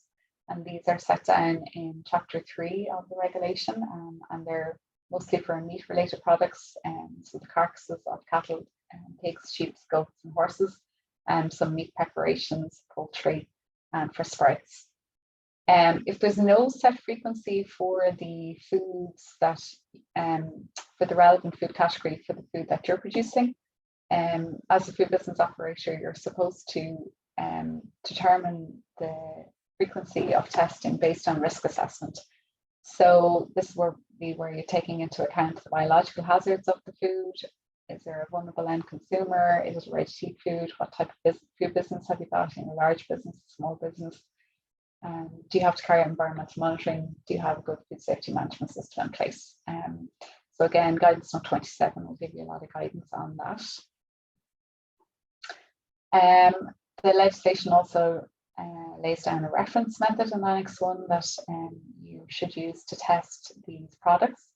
and these are set down in Chapter 3 of the regulation, and they're mostly for meat-related products, so the carcasses of cattle, pigs, sheep, goats, and horses, and some meat preparations, poultry, and for sprouts. If there's no set frequency for the foods that, for the relevant food category for the food that you're producing, as a food business operator, you're supposed to determine the frequency of testing based on risk assessment. So this will be where you're taking into account the biological hazards of the food. Is there a vulnerable end consumer? Is it a ready-to-eat food? What type of food business have you got? In a large business, small business? Do you have to carry out environmental monitoring? Do you have a good food safety management system in place? So again, guidance note 27 will give you a lot of guidance on that. The legislation also lays down a reference method in Annex 1 that you should use to test these products,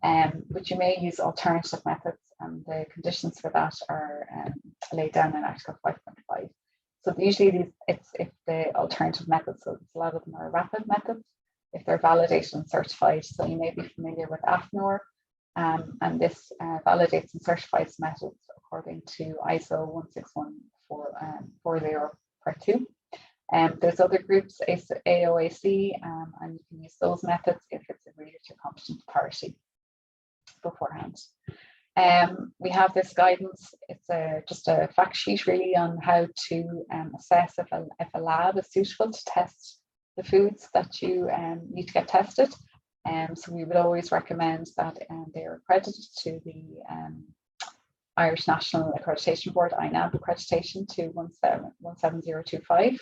but you may use alternative methods, and the conditions for that are laid down in Article 5.5. So usually if the alternative methods, so a lot of them are rapid methods, if they're validated and certified. So you may be familiar with AFNOR, and this validates and certifies methods according to ISO 16140 Part 2. There's other groups, AOAC, and you can use those methods if it's agreed to competent authority beforehand. We have this guidance. It's just a fact sheet really on how to assess if a lab is suitable to test the foods that you need to get tested. So we would always recommend that they are accredited to the Irish National Accreditation Board, INAB accreditation to 17025.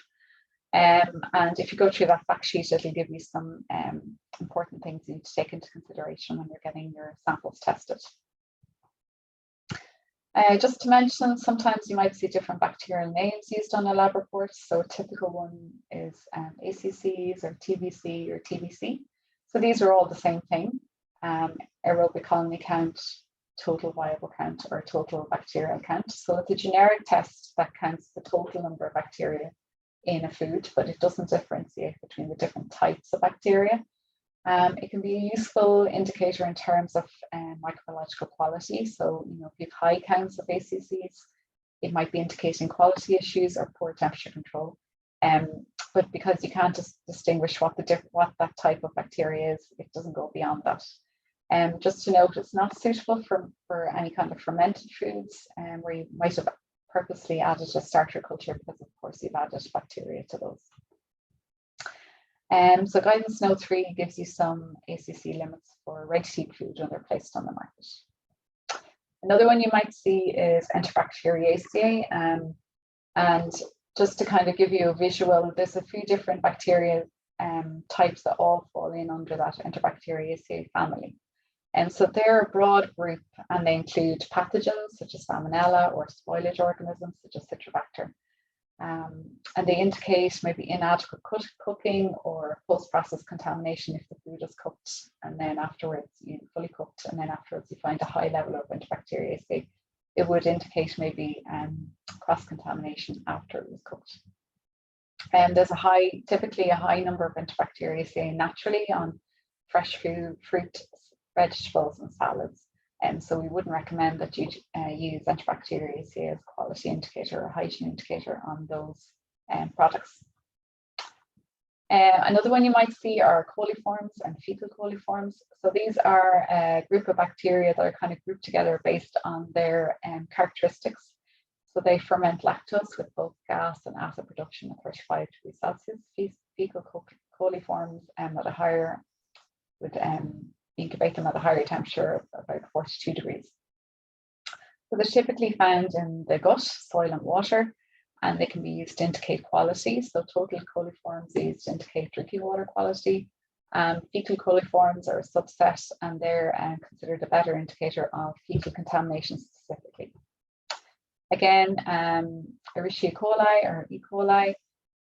And if you go through that fact sheet, it'll give you some important things you need to take into consideration when you're getting your samples tested. Just to mention, sometimes you might see different bacterial names used on a lab report. So a typical one is ACCs or TBC or TBC. So these are all the same thing: aerobic colony count, total viable count, or total bacterial count. So it's a generic test that counts the total number of bacteria in a food, but it doesn't differentiate between the different types of bacteria. It can be a useful indicator in terms of microbiological quality. So, you know, if you have high counts of ACCs, it might be indicating quality issues or poor temperature control. But because you can't distinguish what that type of bacteria is, it doesn't go beyond that. Just to note, it's not suitable for any kind of fermented foods, where you might have purposely added a starter culture because, of course, you've added bacteria to those. So guidance note 3 gives you some ACC limits for ready-to-eat food when they're placed on the market. Another one you might see is Enterobacteriaceae, and just to kind of give you a visual, there's a few different bacteria types that all fall in under that Enterobacteriaceae family. And so they're a broad group, and they include pathogens such as Salmonella or spoilage organisms such as Citrobacter. And they indicate maybe inadequate cooking or post-process contamination if the food is cooked and then afterwards, fully cooked, and then afterwards you find a high level of Enterobacteriaceae. It would indicate maybe cross-contamination after it was cooked. And there's typically a high number of Enterobacteriaceae naturally on fresh food, fruit, vegetables, and salads. And so we wouldn't recommend that you use Enterobacteriaceae as a quality indicator or hygiene indicator on those products. Another one you might see are coliforms and fecal coliforms. So these are a group of bacteria that are kind of grouped together based on their characteristics. So they ferment lactose with both gas and acid production at 35 degrees Celsius. Fecal coliforms at a higher would incubate them at a higher temperature of about 42 degrees. So they're typically found in the gut, soil, and water, and they can be used to indicate quality. So total coliforms are used to indicate drinking water quality. Fecal coliforms are a subset, and they're considered a better indicator of fecal contamination specifically. Again, Escherichia coli or E. coli,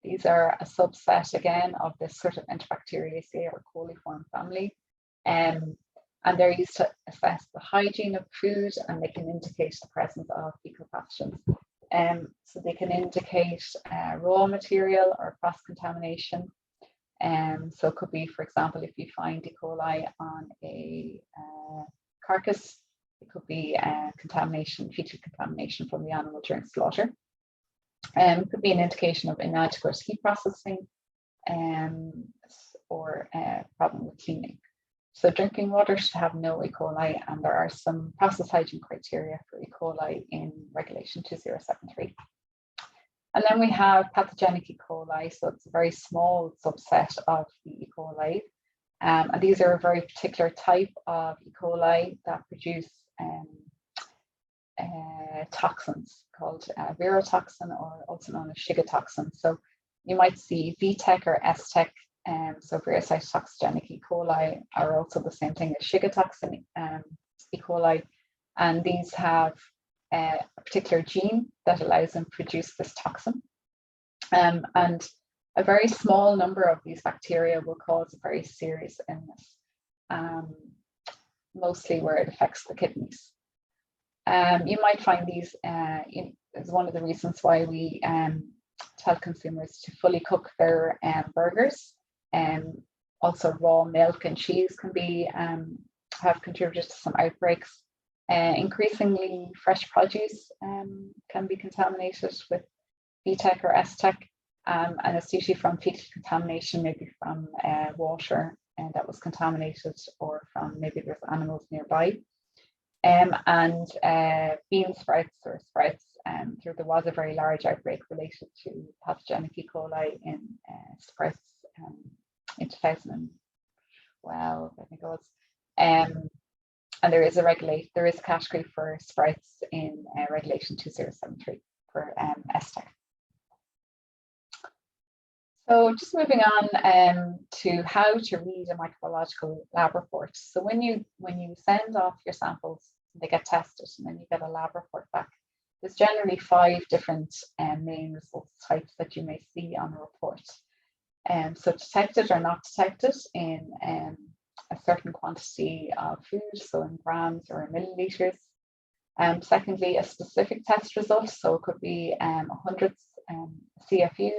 these are a subset again of this sort of Enterobacteriaceae or coliform family. And they're used to assess the hygiene of food, and they can indicate the presence of fecal pathogens. So they can indicate raw material or cross-contamination. So it could be, for example, if you find E. coli on a carcass, it could be contamination, fecal contamination from the animal during slaughter. It could be an indication of inadequate heat processing or a problem with cleaning. So drinking water should have no E. coli, and there are some process hygiene criteria for E. coli in Regulation 2073. And then we have pathogenic E. coli, so it's a very small subset of the E. coli. And these are a very particular type of E. coli that produce toxins called virotoxin, or also known as shigatoxin. So you might see VTEC or STEC. So virocytotoxigenic E. coli are also the same thing as shigatoxin E. coli, and these have a particular gene that allows them to produce this toxin. And a very small number of these bacteria will cause a very serious illness, mostly where it affects the kidneys. You might find these is one of the reasons why we tell consumers to fully cook their burgers. Also raw milk and cheese can be have contributed to some outbreaks. Increasingly fresh produce can be contaminated with VTEC or STEC, and it's usually from fecal contamination, maybe from water that was contaminated, or from maybe there's animals nearby. And bean sprouts or sprouts, there was a very large outbreak related to pathogenic E. coli in sprouts in 2012, I think it was. And there is a category for sprouts in Regulation 2073 for STEC. So just moving on to how to read a microbiological lab report. So when you send off your samples, they get tested, and then you get a lab report back. There's generally 5 different main results types that you may see on a report. So detected or not detected in a certain quantity of food, so in grams or milliliters. Secondly, a specific test result, so it could be 100 CFU,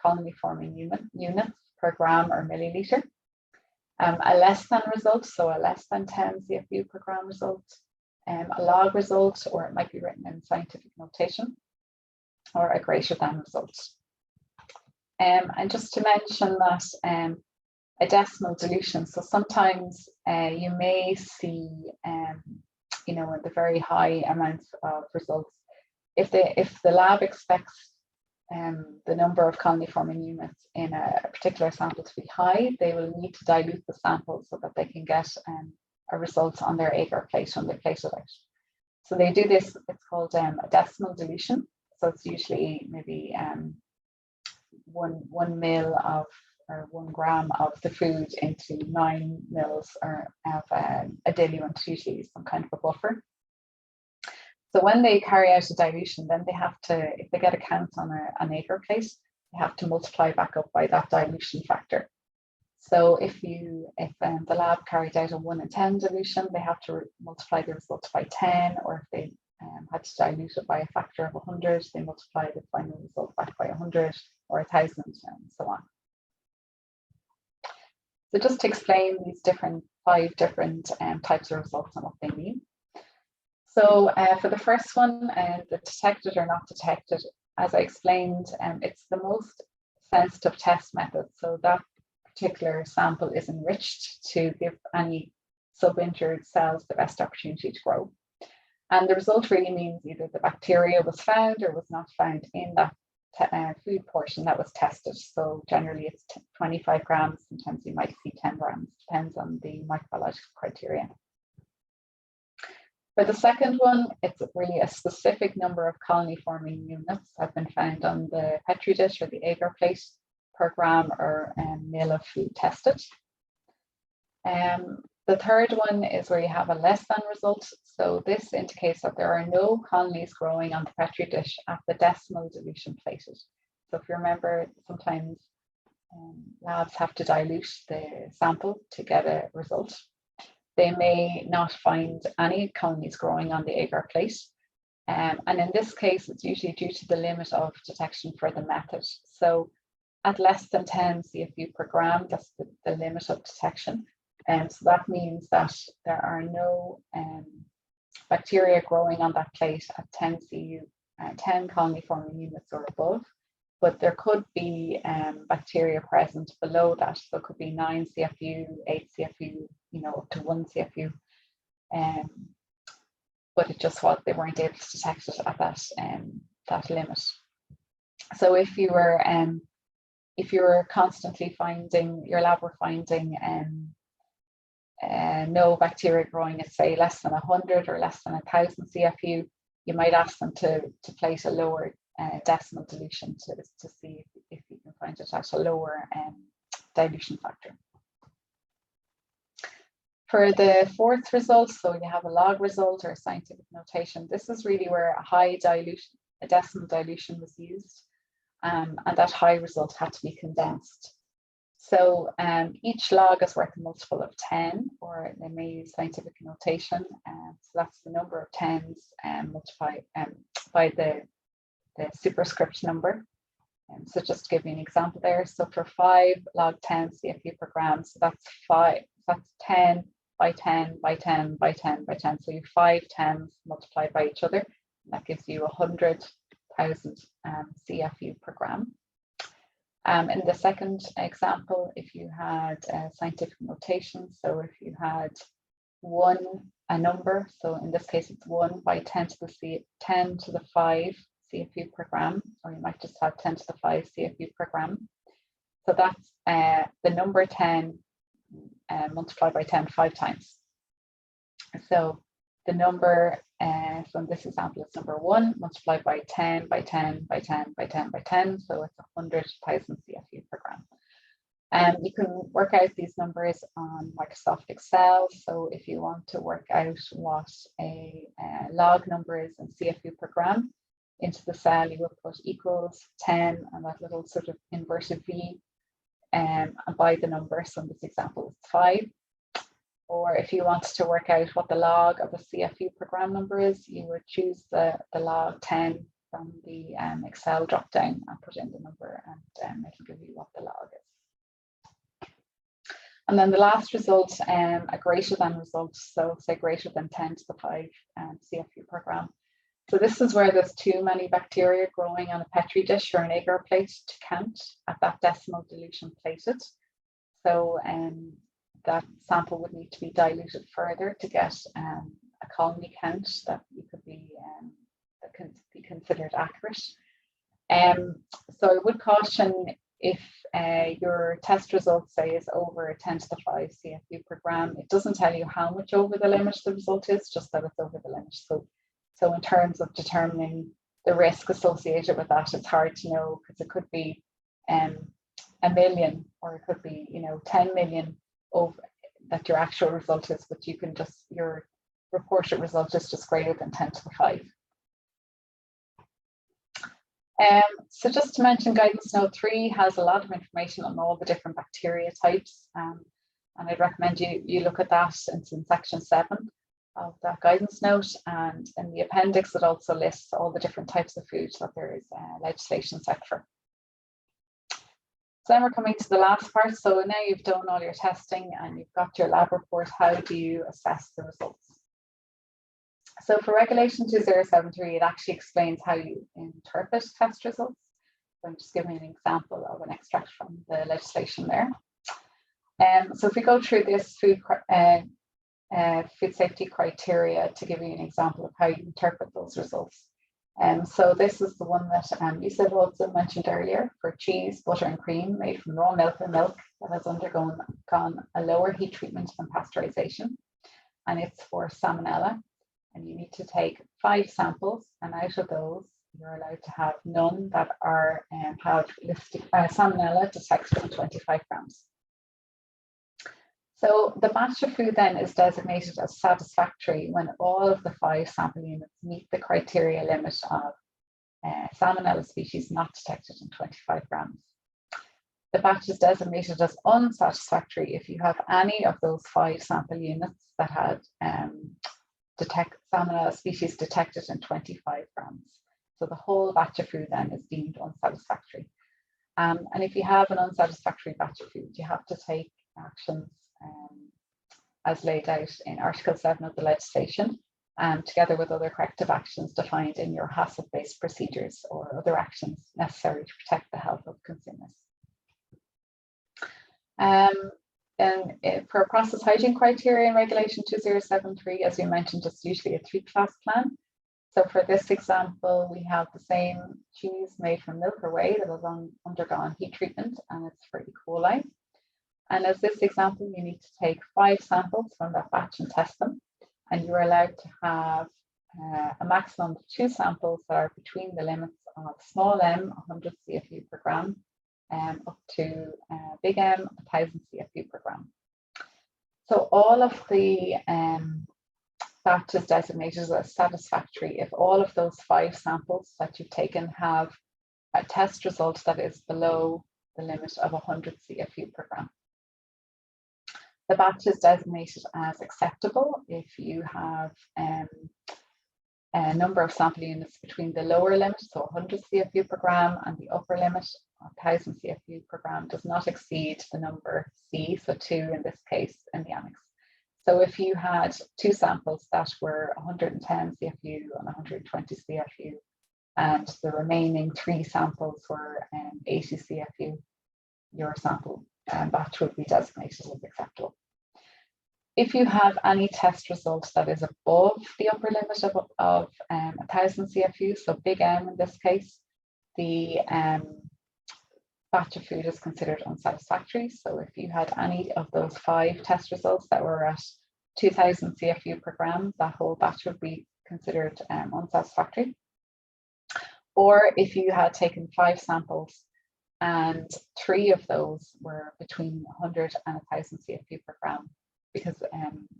colony forming units per gram or milliliter. A less than result, so a less than 10 CFU per gram result. A log result, or it might be written in scientific notation, or a greater than result. And just to mention that a decimal dilution, so sometimes you may see, in the very high amounts of results, if the lab expects the number of colony forming units in a particular sample to be high, they will need to dilute the sample so that they can get a result on their agar plate when they plate it out. So they do this, it's called a decimal dilution. So it's usually maybe 1 mil of, or 1 gram of the food into 9 mils or of a diluent, usually some kind of a buffer. So when they carry out a dilution, then they have to, if they get a count on an agar plate, they have to multiply back up by that dilution factor. So if the lab carried out a 1 in 10 dilution, they have to multiply the results by 10, or if they had to dilute it by a factor of 100, they multiply the final result back by 100 or 1,000 and so on. So just to explain these 5 different types of results and what they mean. So for the first one, the detected or not detected, as I explained, it's the most sensitive test method. So that particular sample is enriched to give any sub-injured cells the best opportunity to grow. And the result really means either the bacteria was found or was not found in that food portion that was tested. So generally it's 25 grams, sometimes you might see 10 grams, depends on the microbiological criteria. For the second one, it's really a specific number of colony-forming units have been found on the Petri dish or the agar plate per gram or mil of food tested. The third one is where you have a less than result. So this indicates that there are no colonies growing on the Petri dish at the decimal dilution plated. So if you remember, sometimes labs have to dilute the sample to get a result. They may not find any colonies growing on the agar plate. And in this case, it's usually due to the limit of detection for the method. So at less than 10 CFU per gram, that's the limit of detection. So that means that there are no bacteria growing on that plate at 10 CU, 10 colony forming units or above, but there could be bacteria present below that. So it could be 9 CFU, 8 CFU, up to 1 CFU. But it just was, they weren't able to detect it at that limit. So if you were constantly finding, your lab were finding no bacteria growing at, say, less than 100 or less than 1,000 CFU, you might ask them to place a lower decimal dilution to see if you can find it at a lower dilution factor. For the fourth result, so you have a log result or a scientific notation. This is really where a high dilution, a decimal dilution was used, and that high result had to be condensed. So each log is worth a multiple of 10, or they may use scientific notation. So that's the number of 10s multiplied by the superscript number. So just to give you an example there. So for 5 log 10 CFU per gram, so that's 10 by 10 by 10 by 10 by 10. So you have 5 10s multiplied by each other. That gives you 100,000 CFU per gram. In the second example, if you had scientific notation, so if you had a number, so in this case it's 1 by 10 to the 5 CFU per gram, or you might just have 10 to the 5 CFU per gram. So that's the number 10 multiplied by 10 5 times. So the number, so in this example, it's number 1 multiplied by 10 by 10 by 10 by 10 by 10. So it's 100,000 CFU per gram. You can work out these numbers on Microsoft Excel. So if you want to work out what a log number is in CFU per gram, into the cell you will put equals 10 and that little sort of inverted V and by the number. So in this example, it's 5. Or if you wanted to work out what the log of a CFU per gram number is, you would choose the log 10 from the Excel dropdown and put in the number, and it'll give you what the log is. And then the last result, a greater than result, so say greater than 10 to the 5 CFU per gram. So this is where there's too many bacteria growing on a Petri dish or an agar plate to count at that decimal dilution plated. So that sample would need to be diluted further to get a colony count that could be that can be considered accurate. So I would caution if your test result, say, is over 10 to the 5 CFU per gram, it doesn't tell you how much over the limit the result is, just that it's over the limit. So in terms of determining the risk associated with that, it's hard to know, because it could be 1 million, or it could be 10 million over that your actual result is, but you can just, your reported result is just greater than 10 to the 5. So just to mention, Guidance Note 3 has a lot of information on all the different bacteria types, and I'd recommend you look at that. It's in section 7 of that guidance note, and in the appendix it also lists all the different types of food that there is legislation set for. So then we're coming to the last part. So now you've done all your testing and you've got your lab report. How do you assess the results? So for Regulation 2073, it actually explains how you interpret test results. So I'm just giving an example of an extract from the legislation there. So if we go through this food safety criteria to give you an example of how you interpret those results. So this is the one that Lisa also mentioned earlier for cheese, butter and cream made from raw milk or milk that has undergone a lower heat treatment than pasteurization. And it's for salmonella. And you need to take 5 samples, and out of those, you're allowed to have none that are have salmonella detected in 25 grams. So the batch of food then is designated as satisfactory when all of the 5 sample units meet the criteria limit of salmonella species not detected in 25 grams. The batch is designated as unsatisfactory if you have any of those 5 sample units that had salmonella species detected in 25 grams. So the whole batch of food then is deemed unsatisfactory. And if you have an unsatisfactory batch of food, you have to take actions as laid out in Article 7 of the legislation, together with other corrective actions defined in your HACCP-based procedures or other actions necessary to protect the health of consumers. And for process hygiene criteria in Regulation 2073, as we mentioned, it's usually a 3-class plan. So for this example, we have the same cheese made from milk or whey that has undergone heat treatment, and it's for E. coli. And as this example, you need to take 5 samples from that batch and test them. And you're allowed to have a maximum of 2 samples that are between the limits of small m, 100 CFU per gram, up to big M, 1000 CFU per gram. So all of the batches designated as satisfactory if all of those 5 samples that you've taken have a test result that is below the limit of 100 CFU per gram. The batch is designated as acceptable if you have a number of sample units between the lower limit, so 100 CFU per gram, and the upper limit, 1000 CFU per gram, does not exceed the number C, so 2 in this case in the annex. So if you had 2 samples that were 110 CFU and 120 CFU, and the remaining 3 samples were 80 CFU, your sample batch would be designated as acceptable. If you have any test result that is above the upper limit of 1000 CFU, so big M in this case, the batch of food is considered unsatisfactory. So if you had any of those 5 test results that were at 2000 CFU per gram, that whole batch would be considered unsatisfactory. Or if you had taken 5 samples and 3 of those were between 100 and 1000 CFU per gram, because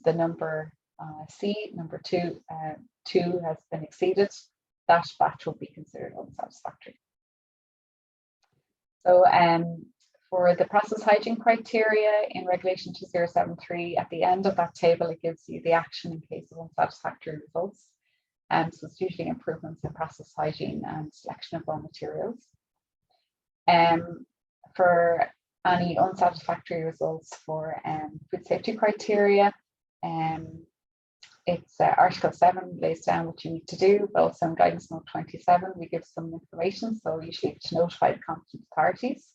the number C, number 2 has been exceeded, that batch will be considered unsatisfactory. So for the process hygiene criteria in Regulation 2073, at the end of that table, it gives you the action in case of unsatisfactory results. So it's usually improvements in process hygiene and selection of raw materials. For any unsatisfactory results for food safety criteria, it's Article 7 lays down what you need to do, but also in Guidance Note 27, we give some information. So usually to notify the competent authorities.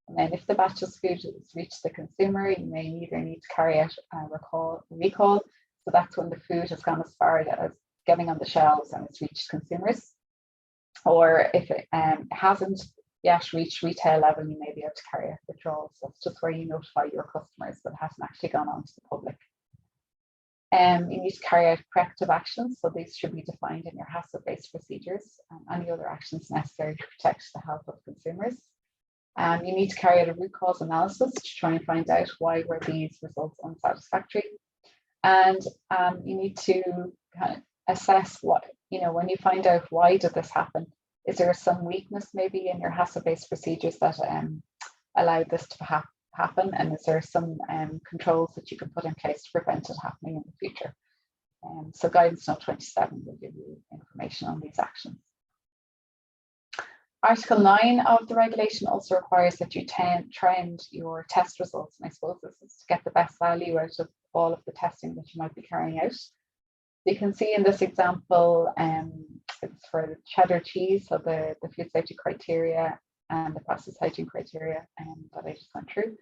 And then if the batch of food has reached the consumer, you may either need to carry out a recall. So that's when the food has gone as far as getting on the shelves and it's reached consumers. Or if it hasn't yet reached retail level, you may be able to carry out withdrawals. So it's just where you notify your customers that it hasn't actually gone on to the public. You need to carry out corrective actions, so these should be defined in your HACCP-based procedures and any other actions necessary to protect the health of consumers. You need to carry out a root cause analysis to try and find out why were these results unsatisfactory. And you need to kind of assess what, when you find out why did this happen, Is there some weakness maybe in your HACCP-based procedures that allow this to happen? And is there some controls that you can put in place to prevent it happening in the future? So Guidance Note 27 will give you information on these actions. Article 9 of the regulation also requires that you trend your test results. And I suppose this is to get the best value out of all of the testing that you might be carrying out. You can see in this example, it's for the cheddar cheese, so the food safety criteria and the process hygiene criteria that I just went through.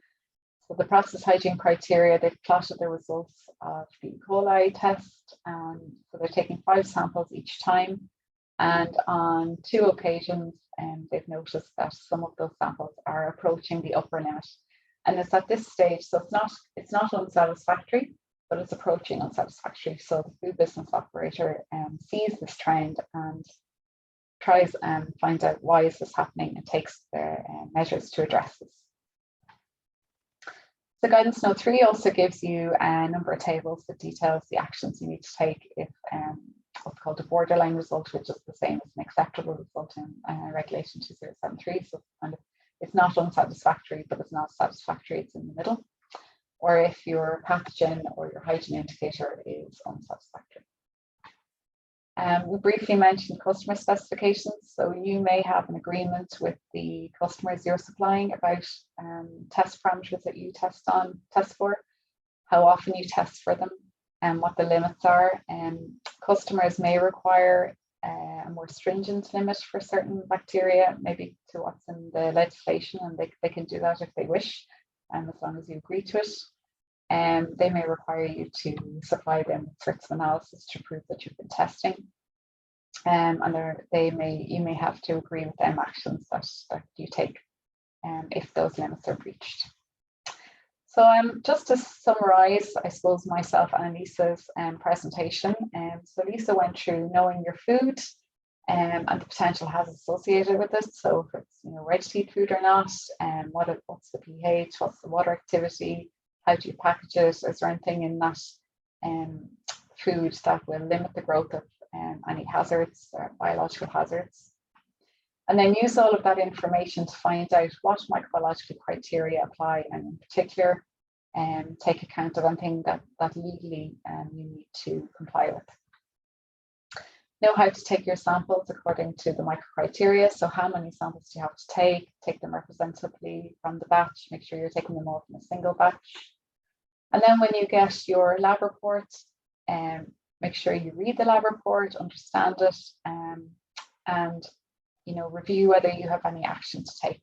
So the process hygiene criteria, they've plotted the results of the Coli test, and so they're taking 5 samples each time. And on 2 occasions, they've noticed that some of those samples are approaching the upper limit. And it's at this stage, so it's not unsatisfactory, but it's approaching unsatisfactory. So the food business operator sees this trend and tries and finds out why is this happening and takes their measures to address this. So Guidance Note 3 also gives you a number of tables that details the actions you need to take if what's called a borderline result, which is the same as an acceptable result in Regulation 2073. So it's not unsatisfactory, but it's not satisfactory, it's in the middle. Or if your pathogen or your hygiene indicator is unsatisfactory. We briefly mentioned customer specifications. So you may have an agreement with the customers you're supplying about test parameters that you test for, how often you test for them, and what the limits are. Customers may require a more stringent limit for certain bacteria, maybe to what's in the legislation, and they can do that if they wish, as long as you agree to it. They may require you to supply them with sorts of analysis to prove that you've been testing. And you may have to agree with them actions that you take if those limits are breached. So just to summarize, I suppose, myself and Lisa's presentation. So Lisa went through knowing your food and the potential hazards associated with it. So if it's ready to eat food or not, what's the pH, what's the water activity, how do you package it, is there anything in that food that will limit the growth of any hazards or biological hazards. And then use all of that information to find out what microbiological criteria apply, and in particular, take account of anything that legally you need to comply with. Know how to take your samples according to the microcriteria. So how many samples do you have to take them representatively from the batch, make sure you're taking them all from a single batch. And then when you get your lab report, make sure you read the lab report, understand it, and review whether you have any action to take.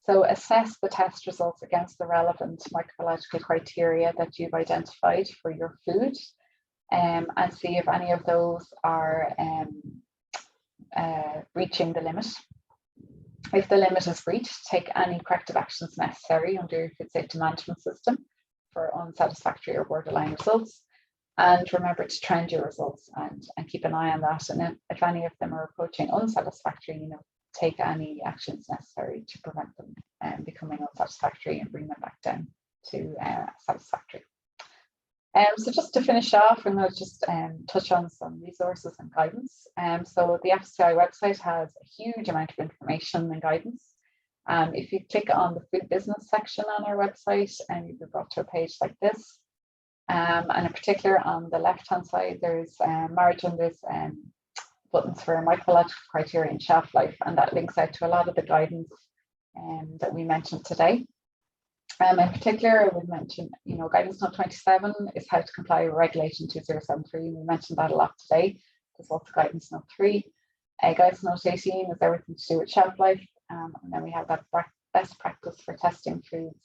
So assess the test results against the relevant microbiological criteria that you've identified for your food, and see if any of those are reaching the limit. If the limit is breached, take any corrective actions necessary under your food safety management system for unsatisfactory or borderline results. And remember to trend your results and keep an eye on that. And if any of them are approaching unsatisfactory, take any actions necessary to prevent them becoming unsatisfactory and bring them back down to satisfactory. So just to finish off, I'm going to just touch on some resources and guidance. So the FSAI website has a huge amount of information and guidance. If you click on the food business section on our website, and you'll be brought to a page like this. And in particular, on the left-hand side, there's margin, there's buttons for micrological criteria and shelf life, and that links out to a lot of the guidance that we mentioned today. In particular, I would mention, Guidance Note 27 is how to comply with Regulation 2073. We mentioned that a lot today. There's also Guidance Note 3. Guidance Note 18 is everything to do with shelf life, and then we have that best practice for testing foods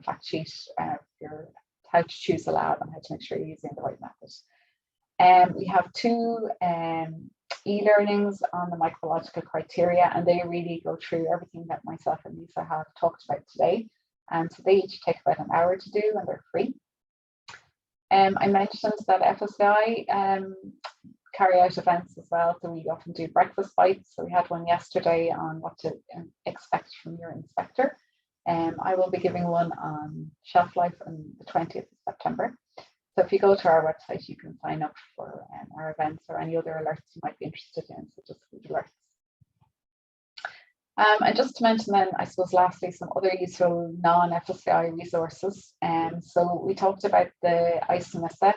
fact sheet for how to choose a lab and how to make sure you're using the right method. We have 2 e-learnings on the microbiological criteria, and they really go through everything that myself and Lisa have talked about today. So they each take about an hour to do, and they're free. I mentioned that FSAI carry out events as well, so we often do breakfast bites. So we had one yesterday on what to expect from your inspector. I will be giving one on shelf life on the 20th of September. So if you go to our website, you can sign up for our events or any other alerts you might be interested in, such as food alerts. And just to mention then, I suppose lastly, some other useful non-FSAI resources. So we talked about the ISMSF,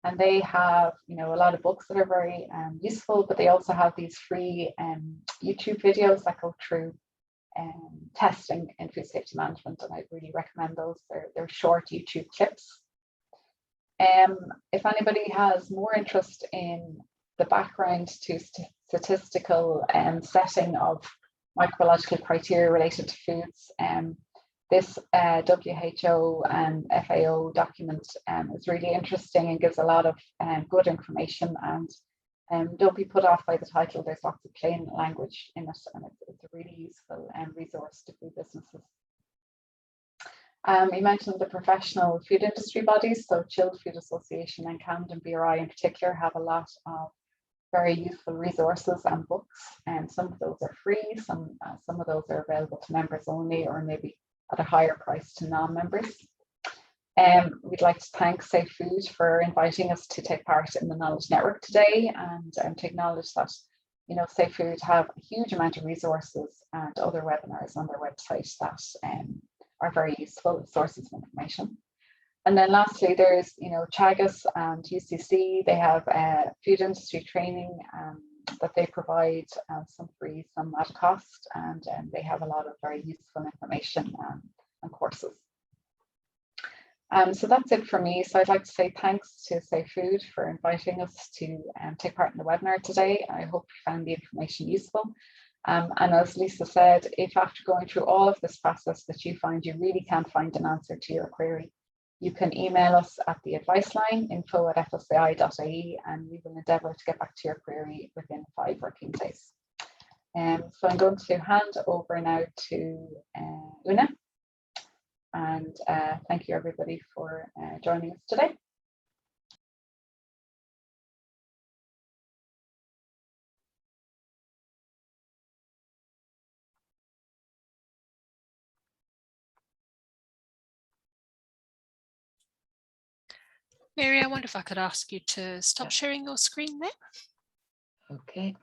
and they have, you know, a lot of books that are very useful, but they also have these free YouTube videos that go through testing in food safety management, and I really recommend those. They're short YouTube clips. If anybody has more interest in the background to statistical setting of microbiological criteria related to foods, this WHO and FAO document is really interesting and gives a lot of good information, and don't be put off by the title. There's lots of plain language in it, and it's a really useful resource to food businesses. You mentioned the professional food industry bodies, so Chilled Food Association and Camden BRI in particular have a lot of very useful resources and books, and some of those are free, some of those are available to members only, or maybe at a higher price to non-members. We'd like to thank Safe Food for inviting us to take part in the Knowledge Network today, and to acknowledge that, you know, Safe Food have a huge amount of resources and other webinars on their website that are very useful sources of information. And then lastly, there's, you know, Chagas and UCC. They have food industry training that they provide, some free, some at a cost, and they have a lot of very useful information and courses. So that's it for me. So I'd like to say thanks to Safe Food for inviting us to take part in the webinar today. I hope you found the information useful. And as Lisa said, if after going through all of this process that you find you really can't find an answer to your query, you can email us at the advice line, info@fsai.ie, and we will endeavour to get back to your query within 5 working days. So I'm going to hand over now to Una, and thank you everybody for joining us today. Mary, I wonder if I could ask you to stop sharing your screen there. Okay.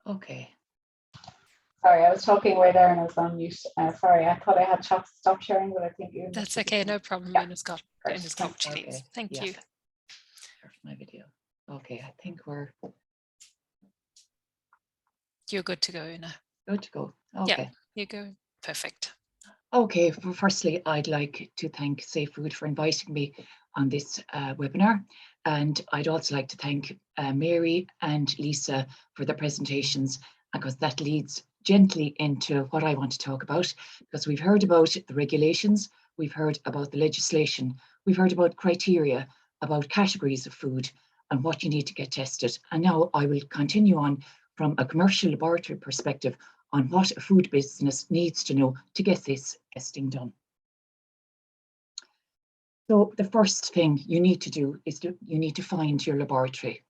Okay. Sorry, I was talking away there and I was on mute. Sorry, I thought I had stopped sharing, but I think you. That's okay, no problem. Yeah. Una's got Okay. leaves. Thank Yeah. you. There's my video. Okay, I think we're You're good to go, Una. good to go. Okay. Yeah, you go. Perfect. Okay, firstly, I'd like to thank Safe Food for inviting me on this webinar. And I'd also like to thank Mary and Lisa for their presentations, because that leads gently into what I want to talk about, because we've heard about the regulations, we've heard about the legislation, we've heard about criteria, about categories of food and what you need to get tested. And now I will continue on from a commercial laboratory perspective on what a food business needs to know to get this testing done. So the first thing you need to do is you need to find your laboratory,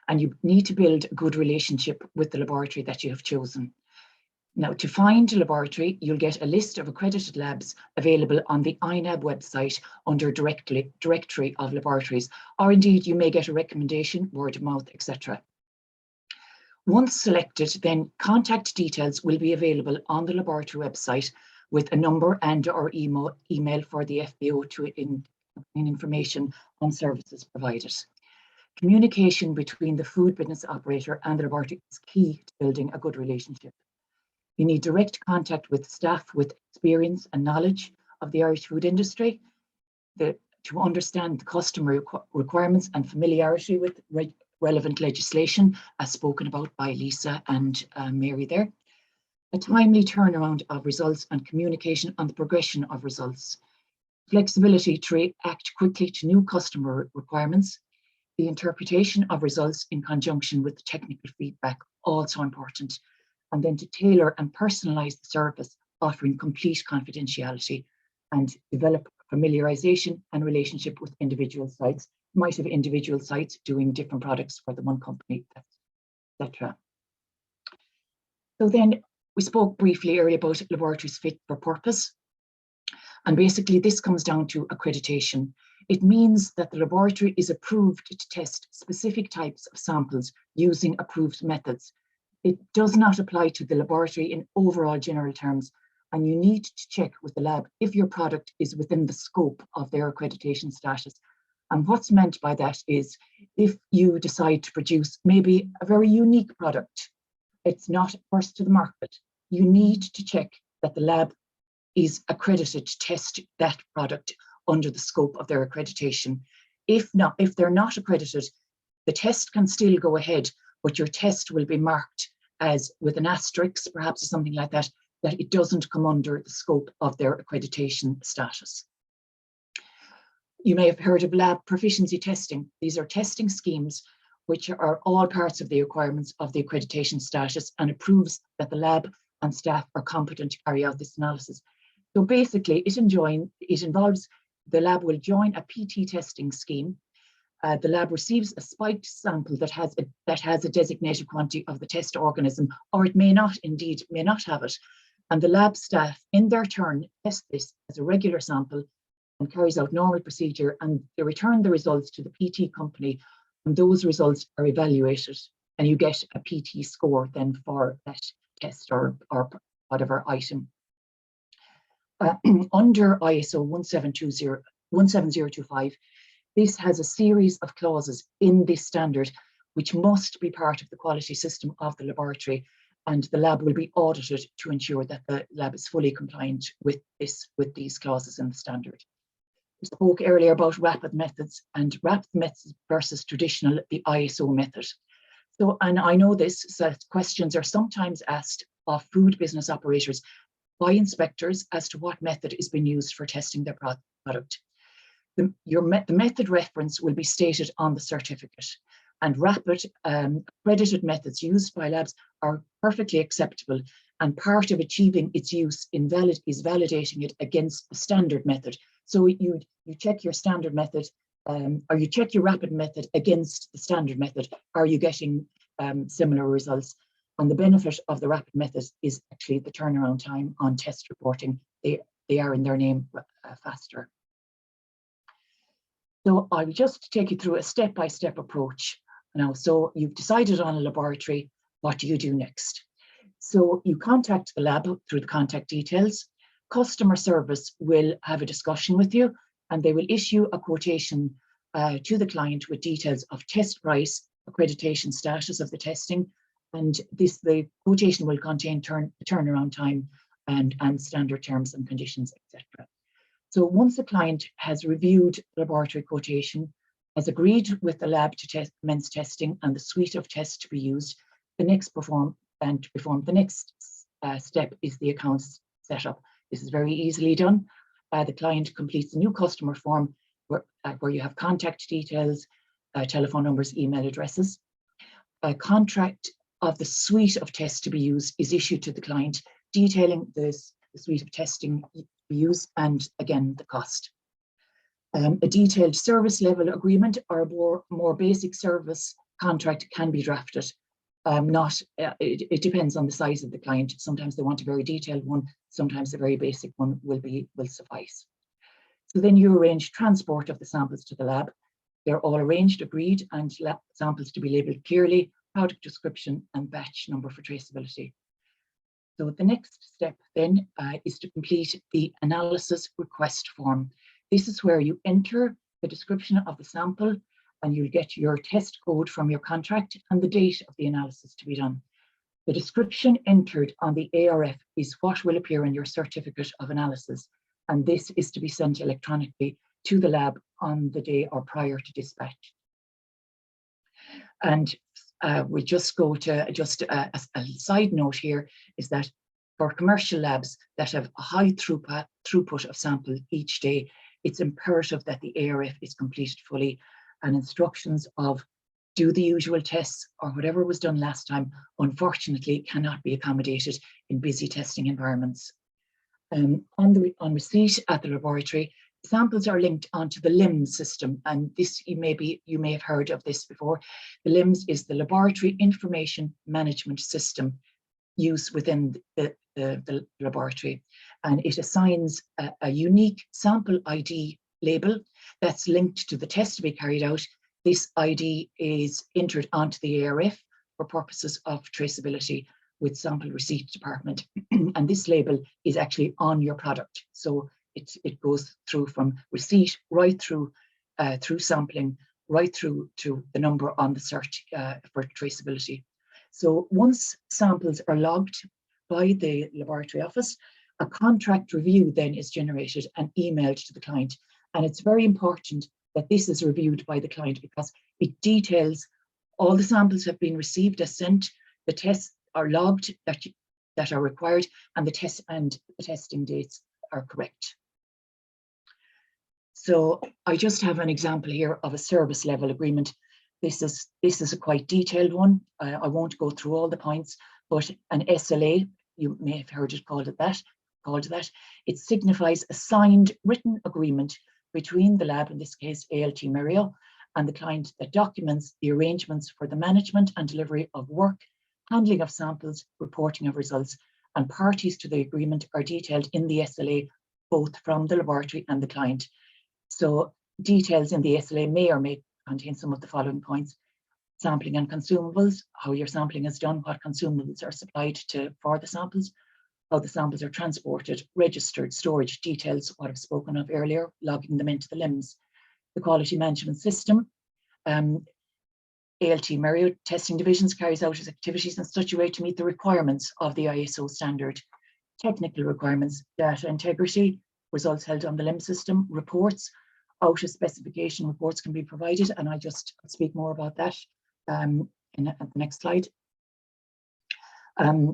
and you need to build a good relationship with the laboratory that you have chosen. Now, to find a laboratory, you'll get a list of accredited labs available on the INAB website under directory of laboratories, or indeed you may get a recommendation, word of mouth, etc. Once selected, then contact details will be available on the laboratory website with a number and/or email for the FBO to obtain information on services provided. Communication between the food business operator and the laboratory is key to building a good relationship. You need direct contact with staff with experience and knowledge of the Irish food industry to understand the customer requirements and familiarity with relevant legislation, as spoken about by Lisa and Mary there. A timely turnaround of results and communication on the progression of results. Flexibility to react quickly to new customer requirements. The interpretation of results in conjunction with the technical feedback, also important. And then to tailor and personalize the service, offering complete confidentiality, and develop familiarization and relationship with individual sites. You might have individual sites doing different products for the one company, etc. So then We spoke briefly earlier about laboratories fit for purpose. And basically this comes down to accreditation. It means that the laboratory is approved to test specific types of samples using approved methods. It does not apply to the laboratory in overall general terms, and you need to check with the lab if your product is within the scope of their accreditation status. And what's meant by that is if you decide to produce maybe a very unique product, it's not first to the market, you need to check that the lab is accredited to test that product under the scope of their accreditation. If they're not accredited, the test can still go ahead, but your test will be marked as with an asterisk, perhaps or something like that, that it doesn't come under the scope of their accreditation status. You may have heard of lab proficiency testing. These are testing schemes which are all parts of the requirements of the accreditation status and it proves that the lab and staff are competent to carry out this analysis. So basically it involves the lab will join a PT testing scheme. The lab receives a spiked sample that has a designated quantity of the test organism, or it may not have it. And the lab staff in their turn test this as a regular sample and carries out normal procedure, and they return the results to the PT company, and those results are evaluated and you get a PT score then for that test or whatever item. Under ISO 17025, this has a series of clauses in this standard which must be part of the quality system of the laboratory, and the lab will be audited to ensure that the lab is fully compliant with these clauses in the standard. We spoke earlier about rapid methods and rapid methods versus traditional, the ISO method. So, and I know this, so questions are sometimes asked of food business operators by inspectors as to what method is being used for testing their product. The method reference will be stated on the certificate, and rapid accredited methods used by labs are perfectly acceptable, and part of achieving its use is validating it against the standard method. So you check your standard method or you check your rapid method against the standard method. Are you getting similar results? And the benefit of the rapid method is actually the turnaround time on test reporting. They are in their name faster. So I'll just take you through a step-by-step approach now. So you've decided on a laboratory, what do you do next? So you contact the lab through the contact details. Customer service will have a discussion with you and they will issue a quotation to the client with details of test price, accreditation status of the testing, and the quotation will contain turnaround time and standard terms and conditions, etc. So once the client has reviewed the laboratory quotation, has agreed with the lab to commence testing and the suite of tests to be used, the next step is the accounts setup. This is very easily done. The client completes a new customer form where you have contact details, telephone numbers, email addresses. A contract of the suite of tests to be used is issued to the client, detailing the suite of testing to be used and again the cost. A detailed service level agreement or a more basic service contract can be drafted. It depends on the size of the client. Sometimes they want a very detailed one, sometimes a very basic one will suffice. So then you arrange transport of the samples to the lab. They're all arranged, agreed, and samples to be labelled clearly, product description and batch number for traceability. So the next step then is to complete the analysis request form. This is where you enter the description of the sample and you'll get your test code from your contract and the date of the analysis to be done. The description entered on the ARF is what will appear in your certificate of analysis, and this is to be sent electronically to the lab on the day or prior to dispatch. And we just go to a side note here is that for commercial labs that have a high throughput of sample each day, it's imperative that the ARF is completed fully, and instructions of do the usual tests or whatever was done last time, unfortunately cannot be accommodated in busy testing environments. On receipt at the laboratory, samples are linked onto the LIMS system, and this you may have heard of this before. The LIMS is the Laboratory Information Management System. use within the laboratory, and it assigns a unique sample ID label that's linked to the test to be carried out. This ID is entered onto the ARF for purposes of traceability with sample receipt department, and this label is actually on your product. So it goes through from receipt right through through sampling, right through to the number on the cert for traceability. So once samples are logged by the laboratory office, a contract review then is generated and emailed to the client. And it's very important that this is reviewed by the client because it details all the samples have been received as sent, the tests are logged that are required, and the testing dates are correct. So I just have an example here of a service level agreement. This is a quite detailed one. I won't go through all the points, but an SLA, you may have heard it called that. It signifies a signed written agreement between the lab, in this case ALT MERIEUX, and the client that documents the arrangements for the management and delivery of work, handling of samples, reporting of results, and parties to the agreement are detailed in the SLA, both from the laboratory and the client. So details in the SLA may or may contain some of the following points: sampling and consumables, how your sampling is done, what consumables are supplied for the samples, how the samples are transported, registered, storage details, what I've spoken of earlier, logging them into the LIMS, the quality management system. ALT MERIEUX testing divisions carries out its activities in such a way to meet the requirements of the ISO standard. Technical requirements, data integrity, results held on the LIMS system, reports, out of specification reports can be provided, and I just speak more about that at the next slide.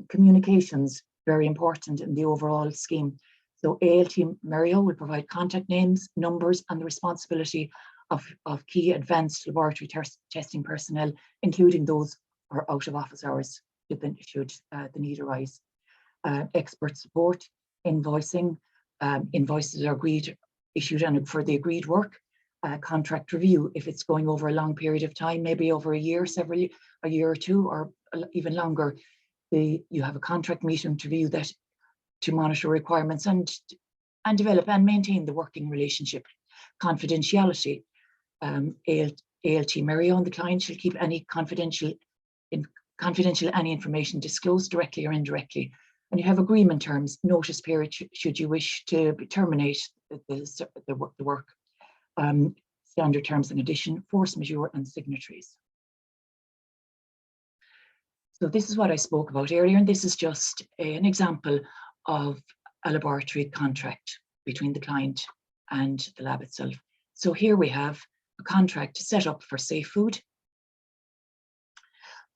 Communications, very important in the overall scheme. So ALT MERIEUX will provide contact names, numbers, and the responsibility of key advanced laboratory testing personnel, including those who are out of office hours should the need arise. Expert support, invoicing, invoices are issued and for the agreed work. Contract review, if it's going over a long period of time, maybe over a year, a year or two, or even longer, you have a contract meeting to review that, to monitor requirements and develop and maintain the working relationship. Confidentiality, ALT MERIEUX and the client shall keep any confidential any information disclosed directly or indirectly. And you have agreement terms, notice period should you wish to terminate the work, standard terms and condition, force majeure, and signatories. So this is what I spoke about earlier, and this is just an example of a laboratory contract between the client and the lab itself. So here we have a contract set up for Safe Food.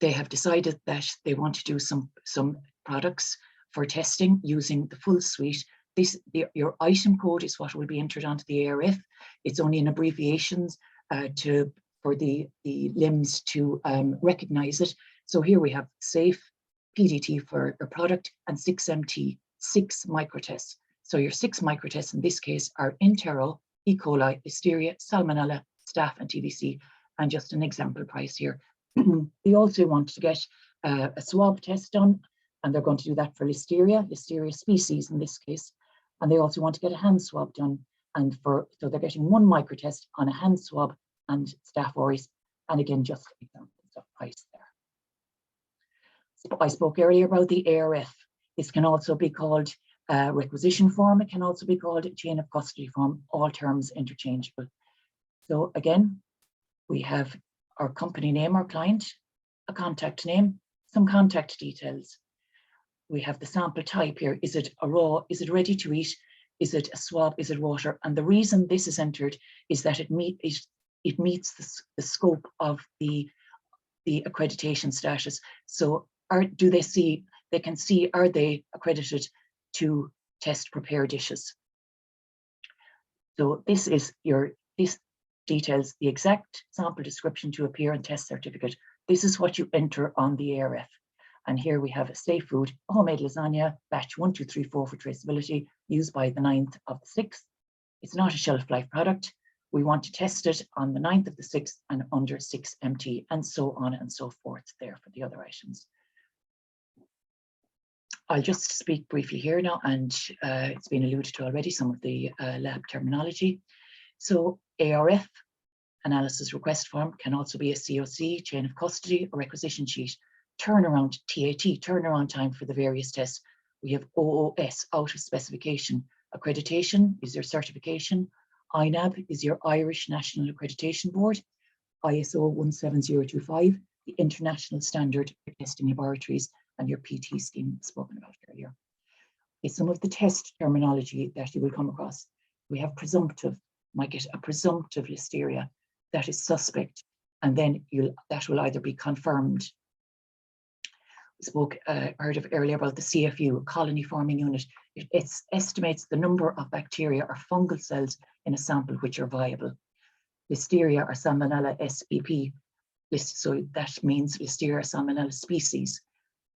They have decided that they want to do some products for testing using the full suite. Your item code is what will be entered onto the ARF. It's only an abbreviations for the LIMS to recognize it. So here we have Safe, PDT for your product, and 6MT, 6 microtests. So your 6 microtests in this case are Entero, E. coli, Listeria, Salmonella, Staph, and TBC, and just an example price here. They also want to get a swab test done, and they're going to do that for Listeria species in this case. And they also want to get a hand swab done, and so they're getting 1 microtest on a hand swab and Staph aureus, and again, just examples of price there. So I spoke earlier about the ARF. This can also be called a requisition form. It can also be called a chain of custody form, all terms interchangeable. So again, we have our company name, our client, a contact name, some contact details. We have the sample type here. Is it a raw? Is it ready to eat? Is it a swab? Is it water? And the reason this is entered is that it meets the scope of the accreditation status. So they can see, are they accredited to test prepared dishes? So this details the exact sample description to appear on test certificate. This is what you enter on the ARF. And here we have a Safe Food, homemade lasagna, batch 1, 2, 3, 4 for traceability, used by the 9th of the 6th. It's not a shelf life product. We want to test it on the 9th of the 6th and under 6MT, and so on and so forth there for the other items. I'll just speak briefly here now, and it's been alluded to already, some of the lab terminology. So ARF, analysis request form, can also be a COC, chain of custody, or requisition sheet. Turnaround, TAT, turnaround time for the various tests. We have OOS, out of specification. Accreditation is your certification. INAB is your Irish National Accreditation Board. ISO 17025, the international standard for testing laboratories, and your PT scheme spoken about earlier. Okay, some of the test terminology that you will come across. We have presumptive, might get a presumptive listeria that is suspect, and then that will either be confirmed. We heard of earlier about the CFU, colony forming unit. It estimates the number of bacteria or fungal cells in a sample which are viable. Listeria or Salmonella SBP, so that means Listeria Salmonella species.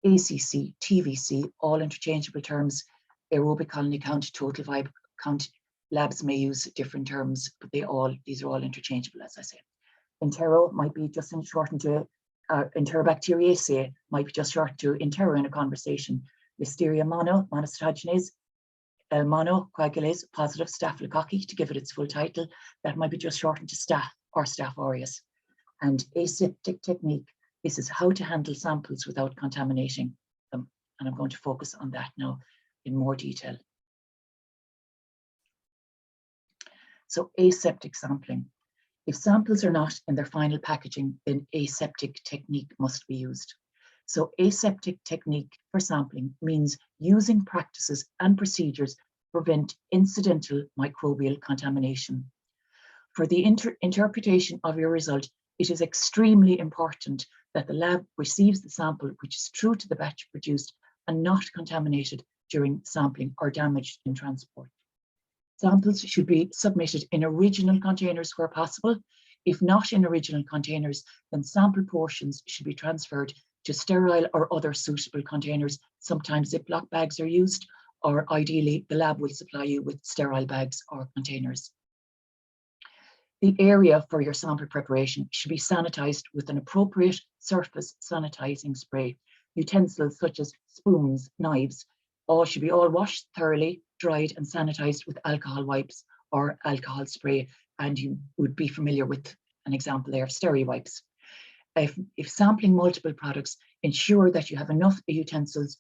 ACC, TVC, all interchangeable terms. Aerobic colony count, total vibe count. Labs may use different terms, but these are all interchangeable, as I say. Entero might be just shortened to Enterobacteriaceae, might be just shortened to Entero in a conversation. Listeria Monocytogenes, L mono coagulase, positive staphylococci, to give it its full title. That might be just shortened to Staph or Staph aureus. And aseptic technique, this is how to handle samples without contaminating them. And I'm going to focus on that now in more detail. So aseptic sampling. If samples are not in their final packaging, then aseptic technique must be used. So aseptic technique for sampling means using practices and procedures to prevent incidental microbial contamination. For the interpretation of your result, it is extremely important that the lab receives the sample which is true to the batch produced and not contaminated during sampling or damaged in transport. Samples should be submitted in original containers where possible. If not in original containers, then sample portions should be transferred to sterile or other suitable containers. Sometimes Ziploc bags are used, or ideally the lab will supply you with sterile bags or containers. The area for your sample preparation should be sanitized with an appropriate surface sanitizing spray. Utensils such as spoons, knives, should be all washed thoroughly, dried and sanitized with alcohol wipes or alcohol spray, and you would be familiar with an example there of Steri wipes. If sampling multiple products, ensure that you have enough utensils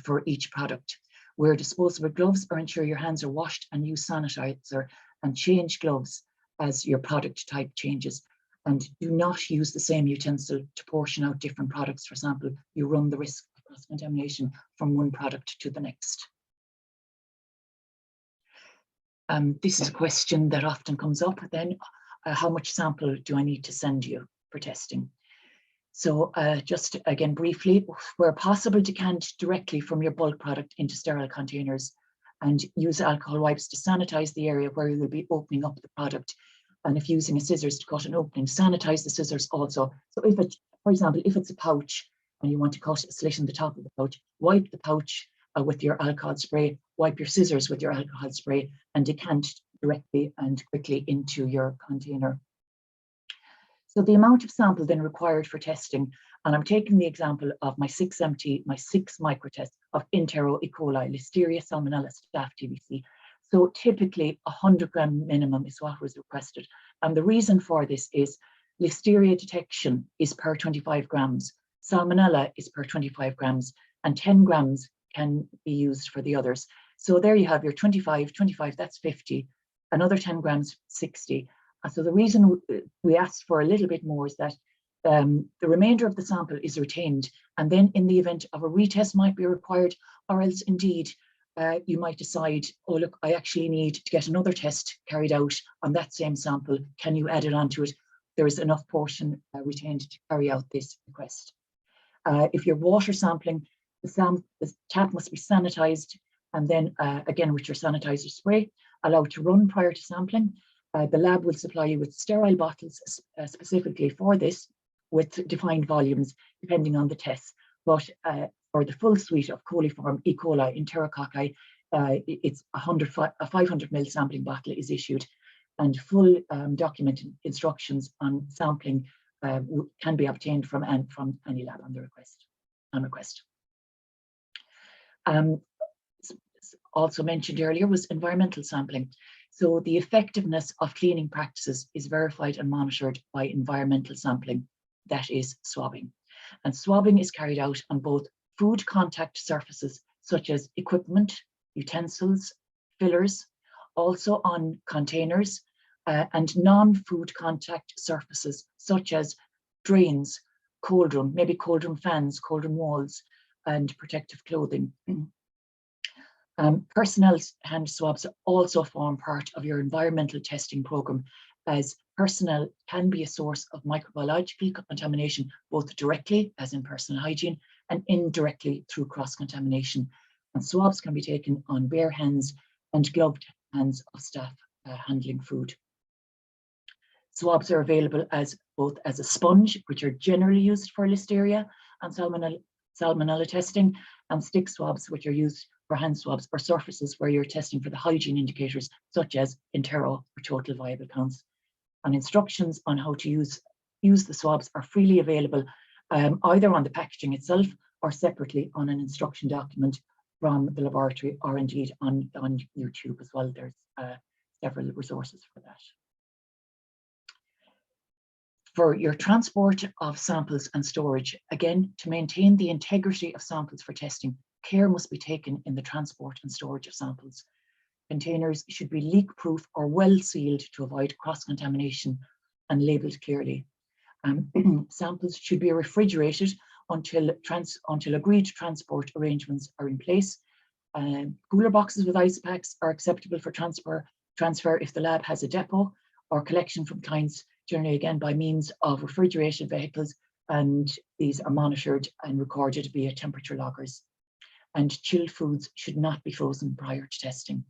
for each product. Wear disposable gloves or ensure your hands are washed, and use sanitizer, and change gloves as your product type changes. And do not use the same utensil to portion out different products. For example, you run the risk of cross-contamination from one product to the next. This is a question that often comes up then. How much sample do I need to send you for testing? So just again briefly, where possible, decant directly from your bulk product into sterile containers and use alcohol wipes to sanitize the area where you will be opening up the product. And if using a scissors to cut an opening, sanitize the scissors also. So if it, for example, if it's a pouch and you want to cut a slit in the top of the pouch, wipe the pouch with your alcohol spray, wipe your scissors with your alcohol spray, and decant directly and quickly into your container. So the amount of sample then required for testing, and I'm taking the example of my 6 microtests of Entero E. coli, Listeria Salmonella Staph TBC. So typically 100 gram minimum is what was requested. And the reason for this is Listeria detection is per 25 grams, Salmonella is per 25 grams, and 10 grams can be used for the others. So there you have your 25, that's 50, another 10 grams, 60. So the reason we asked for a little bit more is that the remainder of the sample is retained, and then in the event of a retest might be required, or else indeed you might decide, oh look, I actually need to get another test carried out on that same sample. Can you add it onto it? There is enough portion retained to carry out this request. If you're water sampling, the tap must be sanitized, and then again with your sanitizer spray, allowed to run prior to sampling. The lab will supply you with sterile bottles specifically for this, with defined volumes depending on the test. But for the full suite of coliform, E. coli, Enterococci, it's a 500 ml sampling bottle is issued, and full documented instructions on sampling can be obtained from any lab on request. Also mentioned earlier was environmental sampling. So the effectiveness of cleaning practices is verified and monitored by environmental sampling, that is swabbing. And swabbing is carried out on both food contact surfaces such as equipment, utensils, fillers, also on containers, and non-food contact surfaces such as drains, cold room, maybe cold room fans, cold room walls, and protective clothing. Personnel hand swabs also form part of your environmental testing program, as personnel can be a source of microbiological contamination, both directly, as in personal hygiene, and indirectly through cross-contamination. And swabs can be taken on bare hands and gloved hands of staff handling food. Swabs are available as both as a sponge, which are generally used for Listeria and salmonella testing, and stick swabs, which are used for hand swabs or surfaces where you're testing for the hygiene indicators, such as Intero or total viable counts. And instructions on how to use the swabs are freely available either on the packaging itself or separately on an instruction document from the laboratory, or indeed on YouTube as well. There's several resources for that. For your transport of samples and storage, again, to maintain the integrity of samples for testing, care must be taken in the transport and storage of samples. Containers should be leak-proof or well sealed to avoid cross-contamination and labelled clearly. Samples should be refrigerated until agreed transport arrangements are in place. Cooler boxes with ice packs are acceptable for transfer if the lab has a depot, or collection from clients, generally again by means of refrigerated vehicles, and these are monitored and recorded via temperature loggers. And chilled foods should not be frozen prior to testing.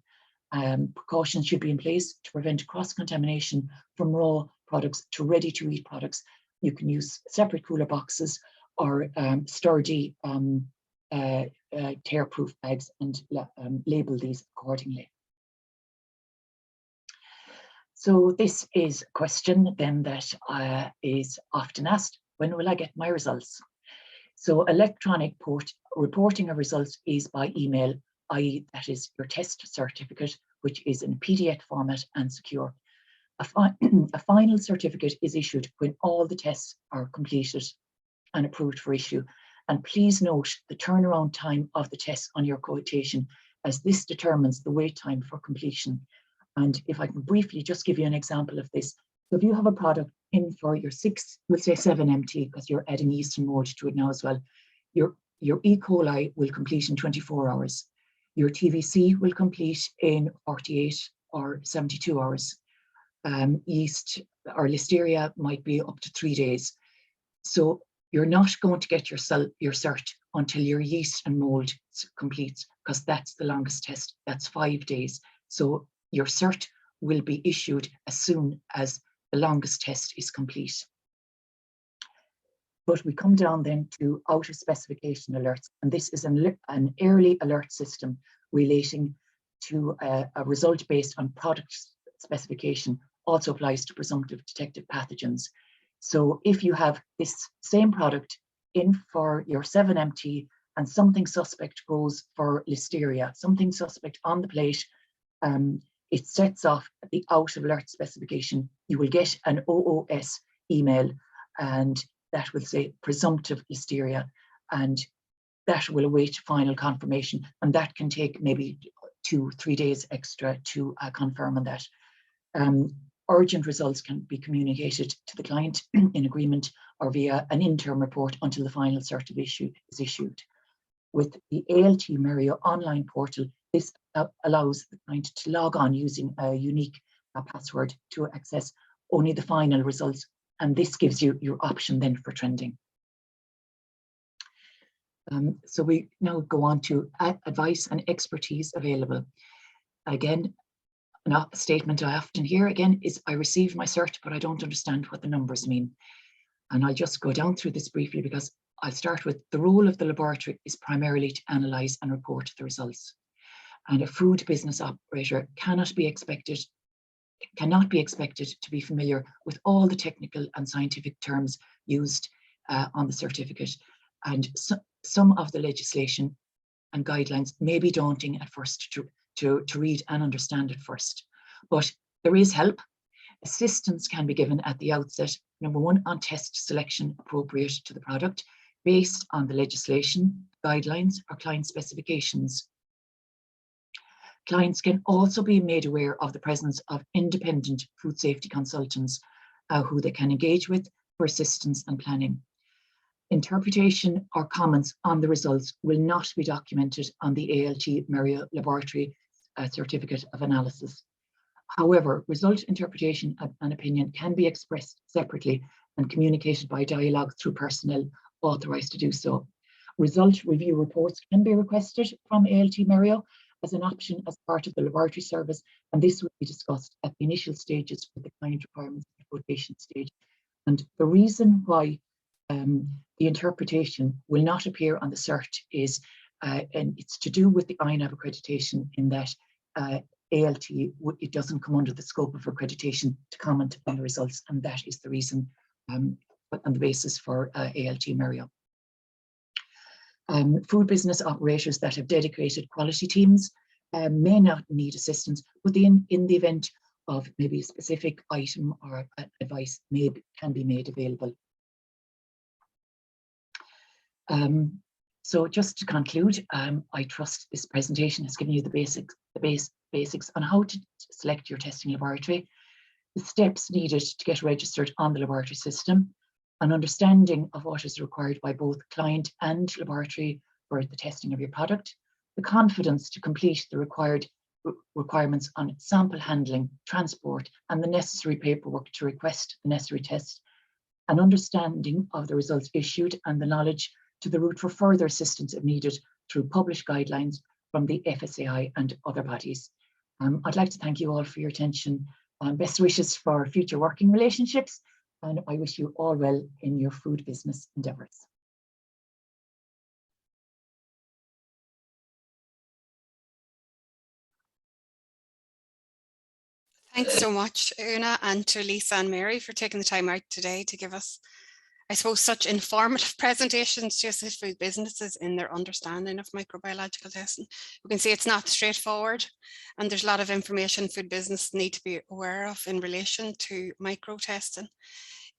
Precautions should be in place to prevent cross-contamination from raw products to ready-to-eat products. You can use separate cooler boxes or sturdy tear-proof bags and label these accordingly. So this is a question then that is often asked: when will I get my results? So electronic reporting of results is by email, i.e. that is your test certificate, which is in PDF format and secure. A final certificate is issued when all the tests are completed and approved for issue. And please note the turnaround time of the tests on your quotation, as this determines the wait time for completion. And if I can briefly just give you an example of this. So if you have a product in for your 7 MT, because you're adding yeast and mold to it now as well, your E. coli will complete in 24 hours. Your TVC will complete in 48 or 72 hours. Yeast or Listeria might be up to 3 days. So you're not going to get your cert until your yeast and mold completes, because that's the longest test. That's 5 days. So your cert will be issued as soon as the longest test is complete. But we come down then to out of specification alerts, and this is an early alert system relating to a result based on product specification, also applies to presumptive detected pathogens. So if you have this same product in for your 7 MT and something suspect goes for Listeria, something suspect on the plate, it sets off the out of alert specification. You will get an OOS email, and that will say presumptive Listeria, and that will await final confirmation, and that can take maybe 2-3 days extra to confirm on that. Urgent results can be communicated to the client in agreement or via an interim report until the final cert is issued. With the ALT MERIEUX online portal, this allows the client to log on using a unique password to access only the final results, and this gives you your option then for trending. So we now go on to advice and expertise available. Again, a statement I often hear again is, I received my cert, but I don't understand what the numbers mean. And I'll just go down through this briefly, because I'll start with the role of the laboratory is primarily to analyse and report the results. And a food business operator cannot be expected to be familiar with all the technical and scientific terms used on the certificate. And some of the legislation and guidelines may be daunting at first to read and understand at first, but there is help. Assistance can be given at the outset, number one, on test selection appropriate to the product based on the legislation, guidelines, or client specifications. Clients can also be made aware of the presence of independent food safety consultants who they can engage with for assistance and planning. Interpretation or comments on the results will not be documented on the ALT MERIEUX Laboratory Certificate of Analysis. However, result interpretation and opinion can be expressed separately and communicated by dialogue through personnel authorised to do so. Result review reports can be requested from ALT MERIEUX as an option as part of the laboratory service, and this will be discussed at the initial stages with the client requirements at the quotation stage. And the reason why the interpretation will not appear on the cert is, and it's to do with the INAB accreditation, in that ALT, it doesn't come under the scope of accreditation to comment on the results, and that is the reason on the basis for ALT MERIEUX. Food business operators that have dedicated quality teams may not need assistance, but in the event of maybe a specific item or advice can be made available. So just to conclude, I trust this presentation has given you the basics on how to select your testing laboratory, the steps needed to get registered on the laboratory system, an understanding of what is required by both client and laboratory for the testing of your product, the confidence to complete the requirements on sample handling, transport, and the necessary paperwork to request the necessary tests, an understanding of the results issued, and the knowledge to the route for further assistance if needed through published guidelines from the FSAI and other bodies. I'd like to thank you all for your attention, and best wishes for future working relationships, and I wish you all well in your food business endeavours. Thanks so much, Una, and to Lisa and Mary for taking the time out today to give us, I suppose, such informative presentations to assist food businesses in their understanding of microbiological testing. We can see it's not straightforward, and there's a lot of information food business need to be aware of in relation to micro testing.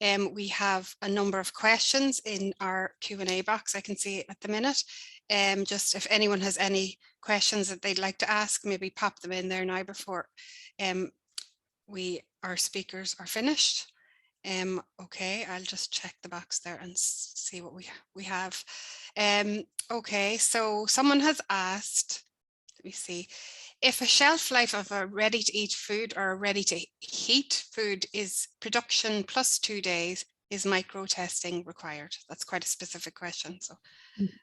We have a number of questions in our Q&A box, I can see at the minute. Just if anyone has any questions that they'd like to ask, maybe pop them in there now before our speakers are finished. Okay, I'll just check the box there and see what we have. Okay, so someone has asked, let me see, if a shelf life of a ready to eat food or a ready to heat food is production plus 2 days, is micro testing required? That's quite a specific question, so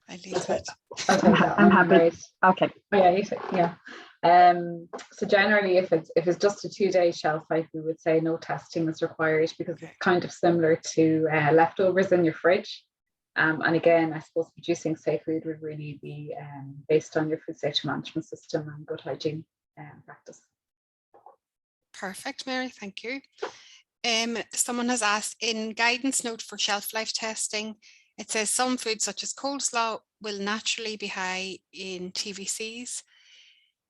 I leave that. I'm happy. Okay. Yeah. So generally, if it's just a 2-day shelf life, we would say no testing is required, because it's kind of similar to leftovers in your fridge. And again, I suppose producing safe food would really be based on your food safety management system and good hygiene practice. Perfect, Mary, thank you. Someone has asked, in guidance note for shelf life testing, it says some foods such as coleslaw will naturally be high in TVCs.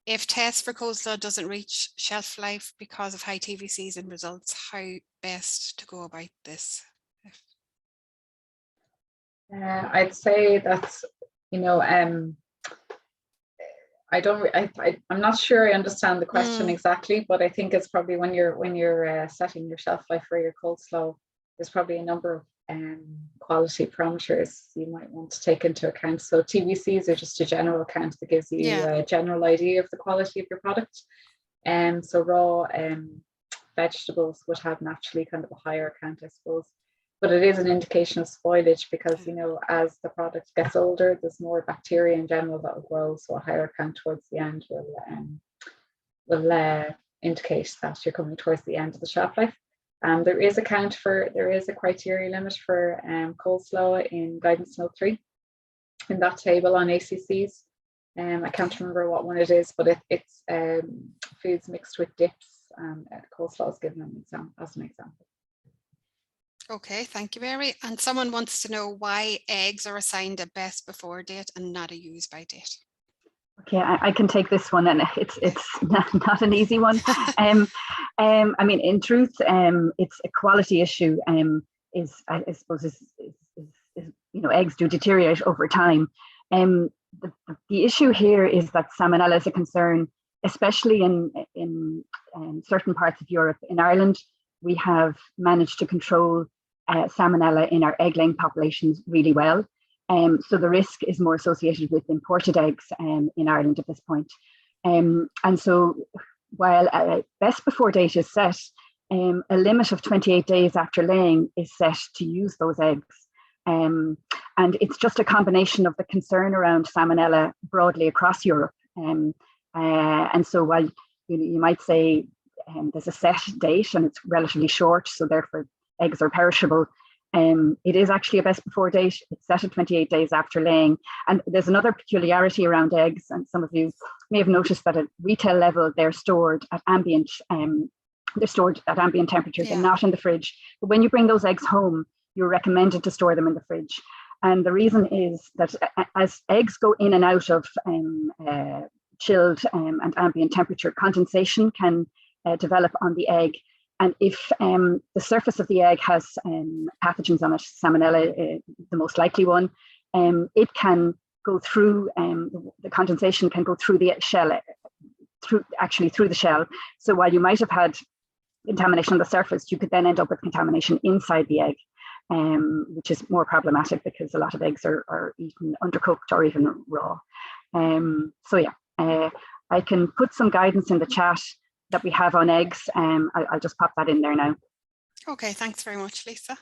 If tests for coleslaw doesn't reach shelf life because of high TVCs in results, how best to go about this? I'd say that's, I'm not sure I understand the question exactly, but I think it's probably when you're setting your shelf life for your coleslaw, there's probably a number of quality parameters you might want to take into account. So TVCs are just a general account that gives you a general idea of the quality of your product. So raw vegetables would have naturally kind of a higher account, I suppose. But it is an indication of spoilage, because, as the product gets older, there's more bacteria in general that will grow. So a higher count towards the end will indicate that you're coming towards the end of the shelf life. There is a criteria limit for coleslaw in guidance note 3 in that table on ACCs. I can't remember what one it is, but it's foods mixed with dips. Coleslaw is given as an example. Okay, thank you, Mary. And someone wants to know why eggs are assigned a best before date and not a use by date. Okay, I can take this one, and it's not an easy one. I mean, in truth, it's a quality issue. I suppose is eggs do deteriorate over time. The issue here is that salmonella is a concern, especially in certain parts of Europe. In Ireland, we have managed to control salmonella in our egg-laying populations really well. So the risk is more associated with imported eggs in Ireland at this point. And so while a best before date is set, a limit of 28 days after laying is set to use those eggs. And it's just a combination of the concern around salmonella broadly across Europe. And so while you might say there's a set date and it's relatively short, so therefore eggs are perishable, it is actually a best before date. It's set at 28 days after laying. And there's another peculiarity around eggs, and some of you may have noticed that at retail level, they're stored at ambient temperatures and not in the fridge. But when you bring those eggs home, you're recommended to store them in the fridge. And the reason is that as eggs go in and out of chilled and ambient temperature, condensation can develop on the egg. And if the surface of the egg has pathogens on it, salmonella, the most likely one, it can go through, the condensation can go through the shell, through the shell. So while you might have had contamination on the surface, you could then end up with contamination inside the egg, which is more problematic because a lot of eggs are eaten undercooked or even raw. So yeah, I can put some guidance in the chat that we have on eggs. I'll just pop that in there now. Okay, thanks very much, Lisa.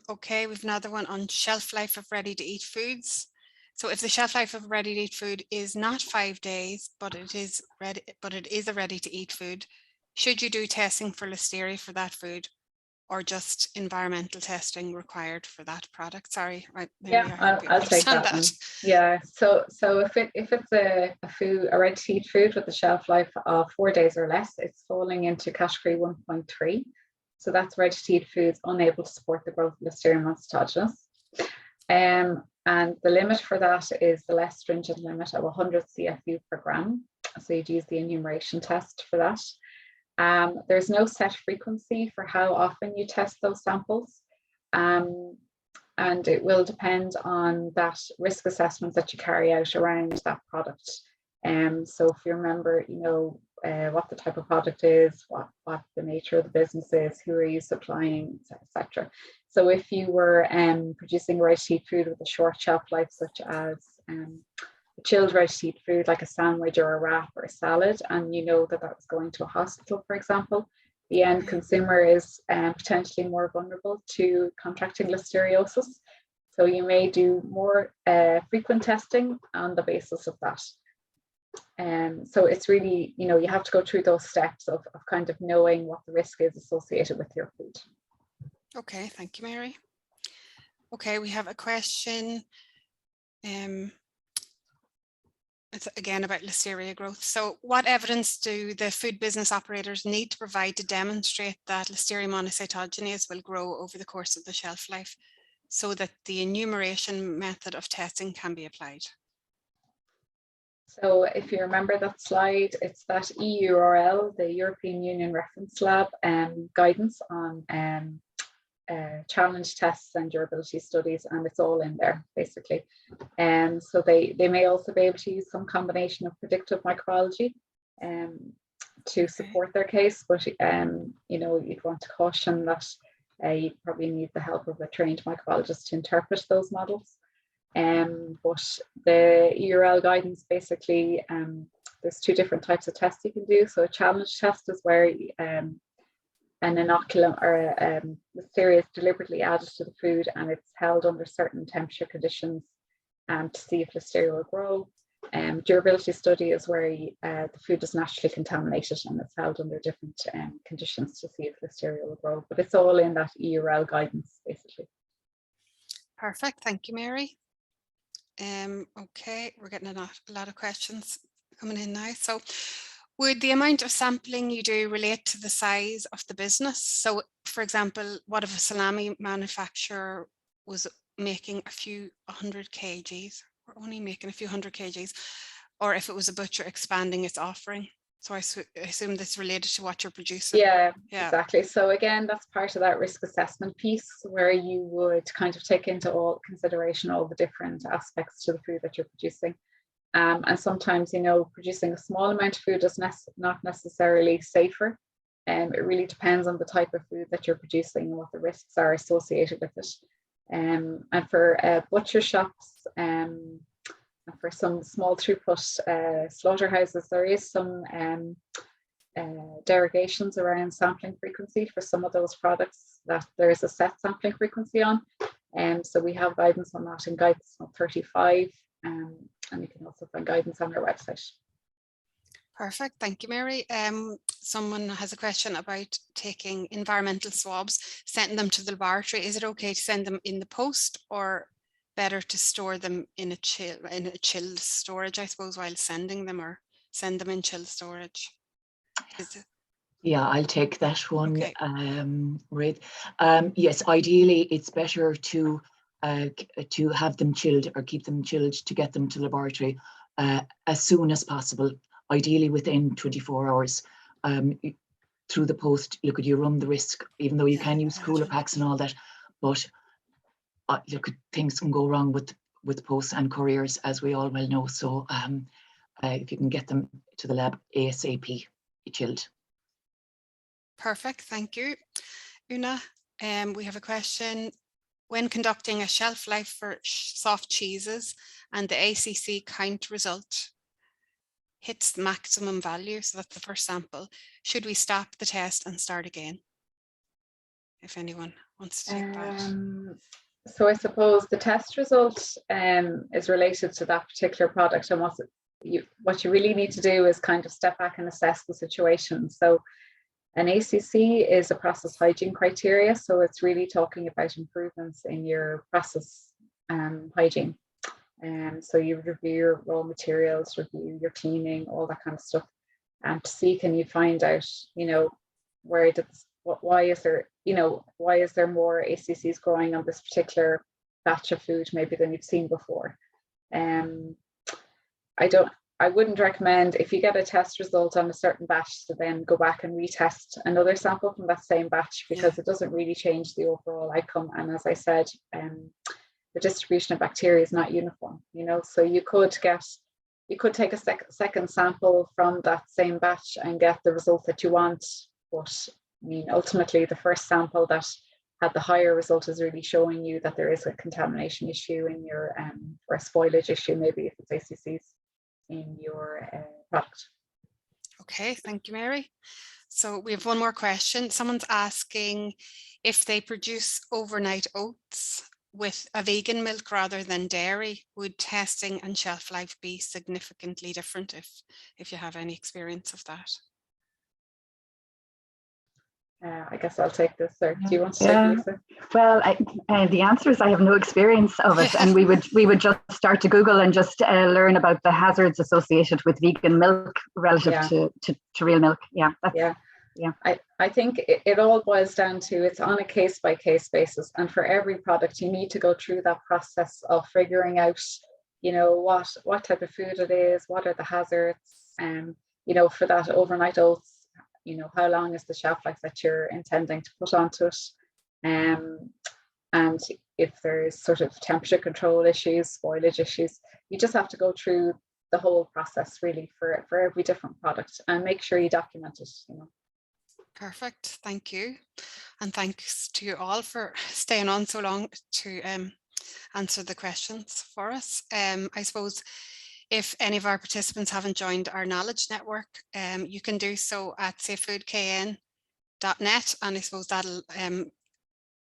Okay, we've another one on shelf life of ready to eat foods. So if the shelf life of ready to eat food is not 5 days, but it is a ready to eat food, should you do testing for Listeria for that food, or just environmental testing required for that product? Sorry, Mary, yeah, I'll take that one. Yeah, so if it's a ready to eat food with a shelf life of 4 days or less, it's falling into category 1.3. So that's ready to eat foods unable to support the growth of Listeria Monocytogenes. And the limit for that is the less stringent limit of 100 CFU per gram. So you'd use the enumeration test for that. There's no set frequency for how often you test those samples, and it will depend on that risk assessment that you carry out around that product. So if you remember, what the type of product is, what the nature of the business is, who are you supplying, etc. So if you were producing ready to eat food with a short shelf life, such as chilled ready to eat food like a sandwich or a wrap or a salad, and that was going to a hospital, for example, the end consumer is potentially more vulnerable to contracting listeriosis. So you may do more frequent testing on the basis of that. So it's really, you have to go through those steps of kind of knowing what the risk is associated with your food. Okay, thank you, Mary. Okay, we have a question. It's again about Listeria growth. So what evidence do the food business operators need to provide to demonstrate that Listeria Monocytogenes will grow over the course of the shelf life so that the enumeration method of testing can be applied? So if you remember that slide, it's that EURL, the European Union Reference Lab guidance on challenge tests and durability studies, and it's all in there basically. So they may also be able to use some combination of predictive microbiology to support their case, but you'd want to caution that you probably need the help of a trained microbiologist to interpret those models. But the EURL guidance basically, there's two different types of tests you can do. So a challenge test is where an inoculum or Listeria is deliberately added to the food and it's held under certain temperature conditions to see if Listeria will grow. Durability study is where the food is naturally contaminated and it's held under different conditions to see if Listeria will grow. But it's all in that EURL guidance, basically. Perfect, thank you, Mary. Okay, we're getting a lot of questions coming in now. So would the amount of sampling you do relate to the size of the business? So for example, what if a salami manufacturer was making a few 100 kgs, or only making a few 100 kgs? or if it was a butcher expanding its offering. So I assume this related to what you're producing. Yeah, exactly. So again, that's part of that risk assessment piece where you would kind of take into consideration all the different aspects to the food that you're producing. And sometimes, you know, producing a small amount of food is not necessarily safer. It really depends on the type of food that you're producing and what the risks are associated with it. And for butcher shops, and for some small throughput slaughterhouses, there is some derogations around sampling frequency for some of those products that there is a set sampling frequency on. So we have guidance on that in guidance on 35, and you can also find guidance on our website. Perfect, thank you, Mary. Someone has a question about taking environmental swabs, sending them to the laboratory. Is it okay to send them in the post, or better to store them in a chilled storage, I suppose, while sending them, or send them in chilled storage? Yeah, I'll take that one, okay. Ruth. Yes, ideally it's better to have them chilled or keep them chilled to get them to the laboratory as soon as possible, ideally within 24 hours. Through the post, look, you run the risk, even though you can use cooler packs and all that, but look, things can go wrong with posts and couriers, as we all well know. So if you can get them to the lab ASAP, chilled. Perfect, thank you. Una, we have a question. When conducting a shelf life for soft cheeses and the ACC count result hits the maximum value, so that's the first sample, should we stop the test and start again? If anyone wants to take that. So I suppose the test result is related to that particular product, and what you really need to do is kind of step back and assess the situation. So an ACC is a process hygiene criteria, so it's really talking about improvements in your process hygiene. So you review your raw materials, review your cleaning, all that kind of stuff, and to see, can you find out, you know, why is there more ACCs growing on this particular batch of food maybe than you've seen before. I wouldn't recommend, if you get a test result on a certain batch, to then go back and retest another sample from that same batch, because it doesn't really change the overall outcome. And as I said, the distribution of bacteria is not uniform, you know, so you could take a second sample from that same batch and get the result that you want. But I mean, ultimately, the first sample that had the higher result is really showing you that there is a contamination issue in your, or a spoilage issue, maybe if it's ACCs in your product. Okay, thank you, Mary. So we have one more question. Someone's asking if they produce overnight oats with a vegan milk rather than dairy, would testing and shelf life be significantly different, if you have any experience of that? I guess I'll take this, or do you want to take Lisa? Well, the answer is I have no experience of it, and we would just start to Google and just learn about the hazards associated with vegan milk relative to real milk. I think it all boils down to, it's on a case-by-case basis, and for every product you need to go through that process of figuring out, you know, what type of food it is, what are the hazards, and you know, for that overnight oats, you know, how long is the shelf life that you're intending to put onto it, and if there's sort of temperature control issues, spoilage issues, you just have to go through the whole process really for every different product, and make sure you document it, you know. Perfect, thank you, and thanks to you all for staying on so long to answer the questions for us. I suppose if any of our participants haven't joined our knowledge network, you can do so at safefoodkn.net, and I suppose that'll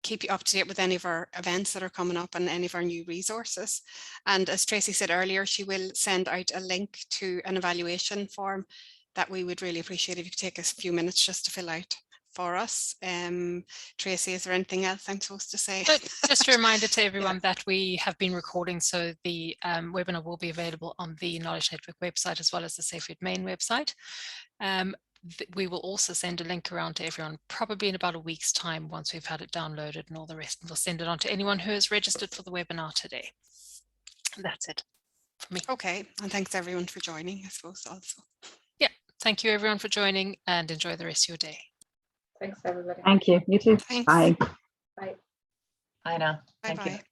keep you up to date with any of our events that are coming up and any of our new resources. And as Tracy said earlier, she will send out a link to an evaluation form that we would really appreciate if you could take a few minutes just to fill out for us. Tracy, is there anything else I'm supposed to say? Just a reminder to everyone that we have been recording, so the webinar will be available on the Knowledge Network website as well as the Safe Food main website. We will also send a link around to everyone probably in about a week's time once we've had it downloaded and all the rest, and we'll send it on to anyone who has registered for the webinar today. That's it. from me. Okay, and thanks everyone for joining, I suppose also. Yeah, thank you everyone for joining, and enjoy the rest of your day. Thanks, everybody. Thank you. You too. Thanks. Bye. Bye. Bye now. Bye Thank you. bye.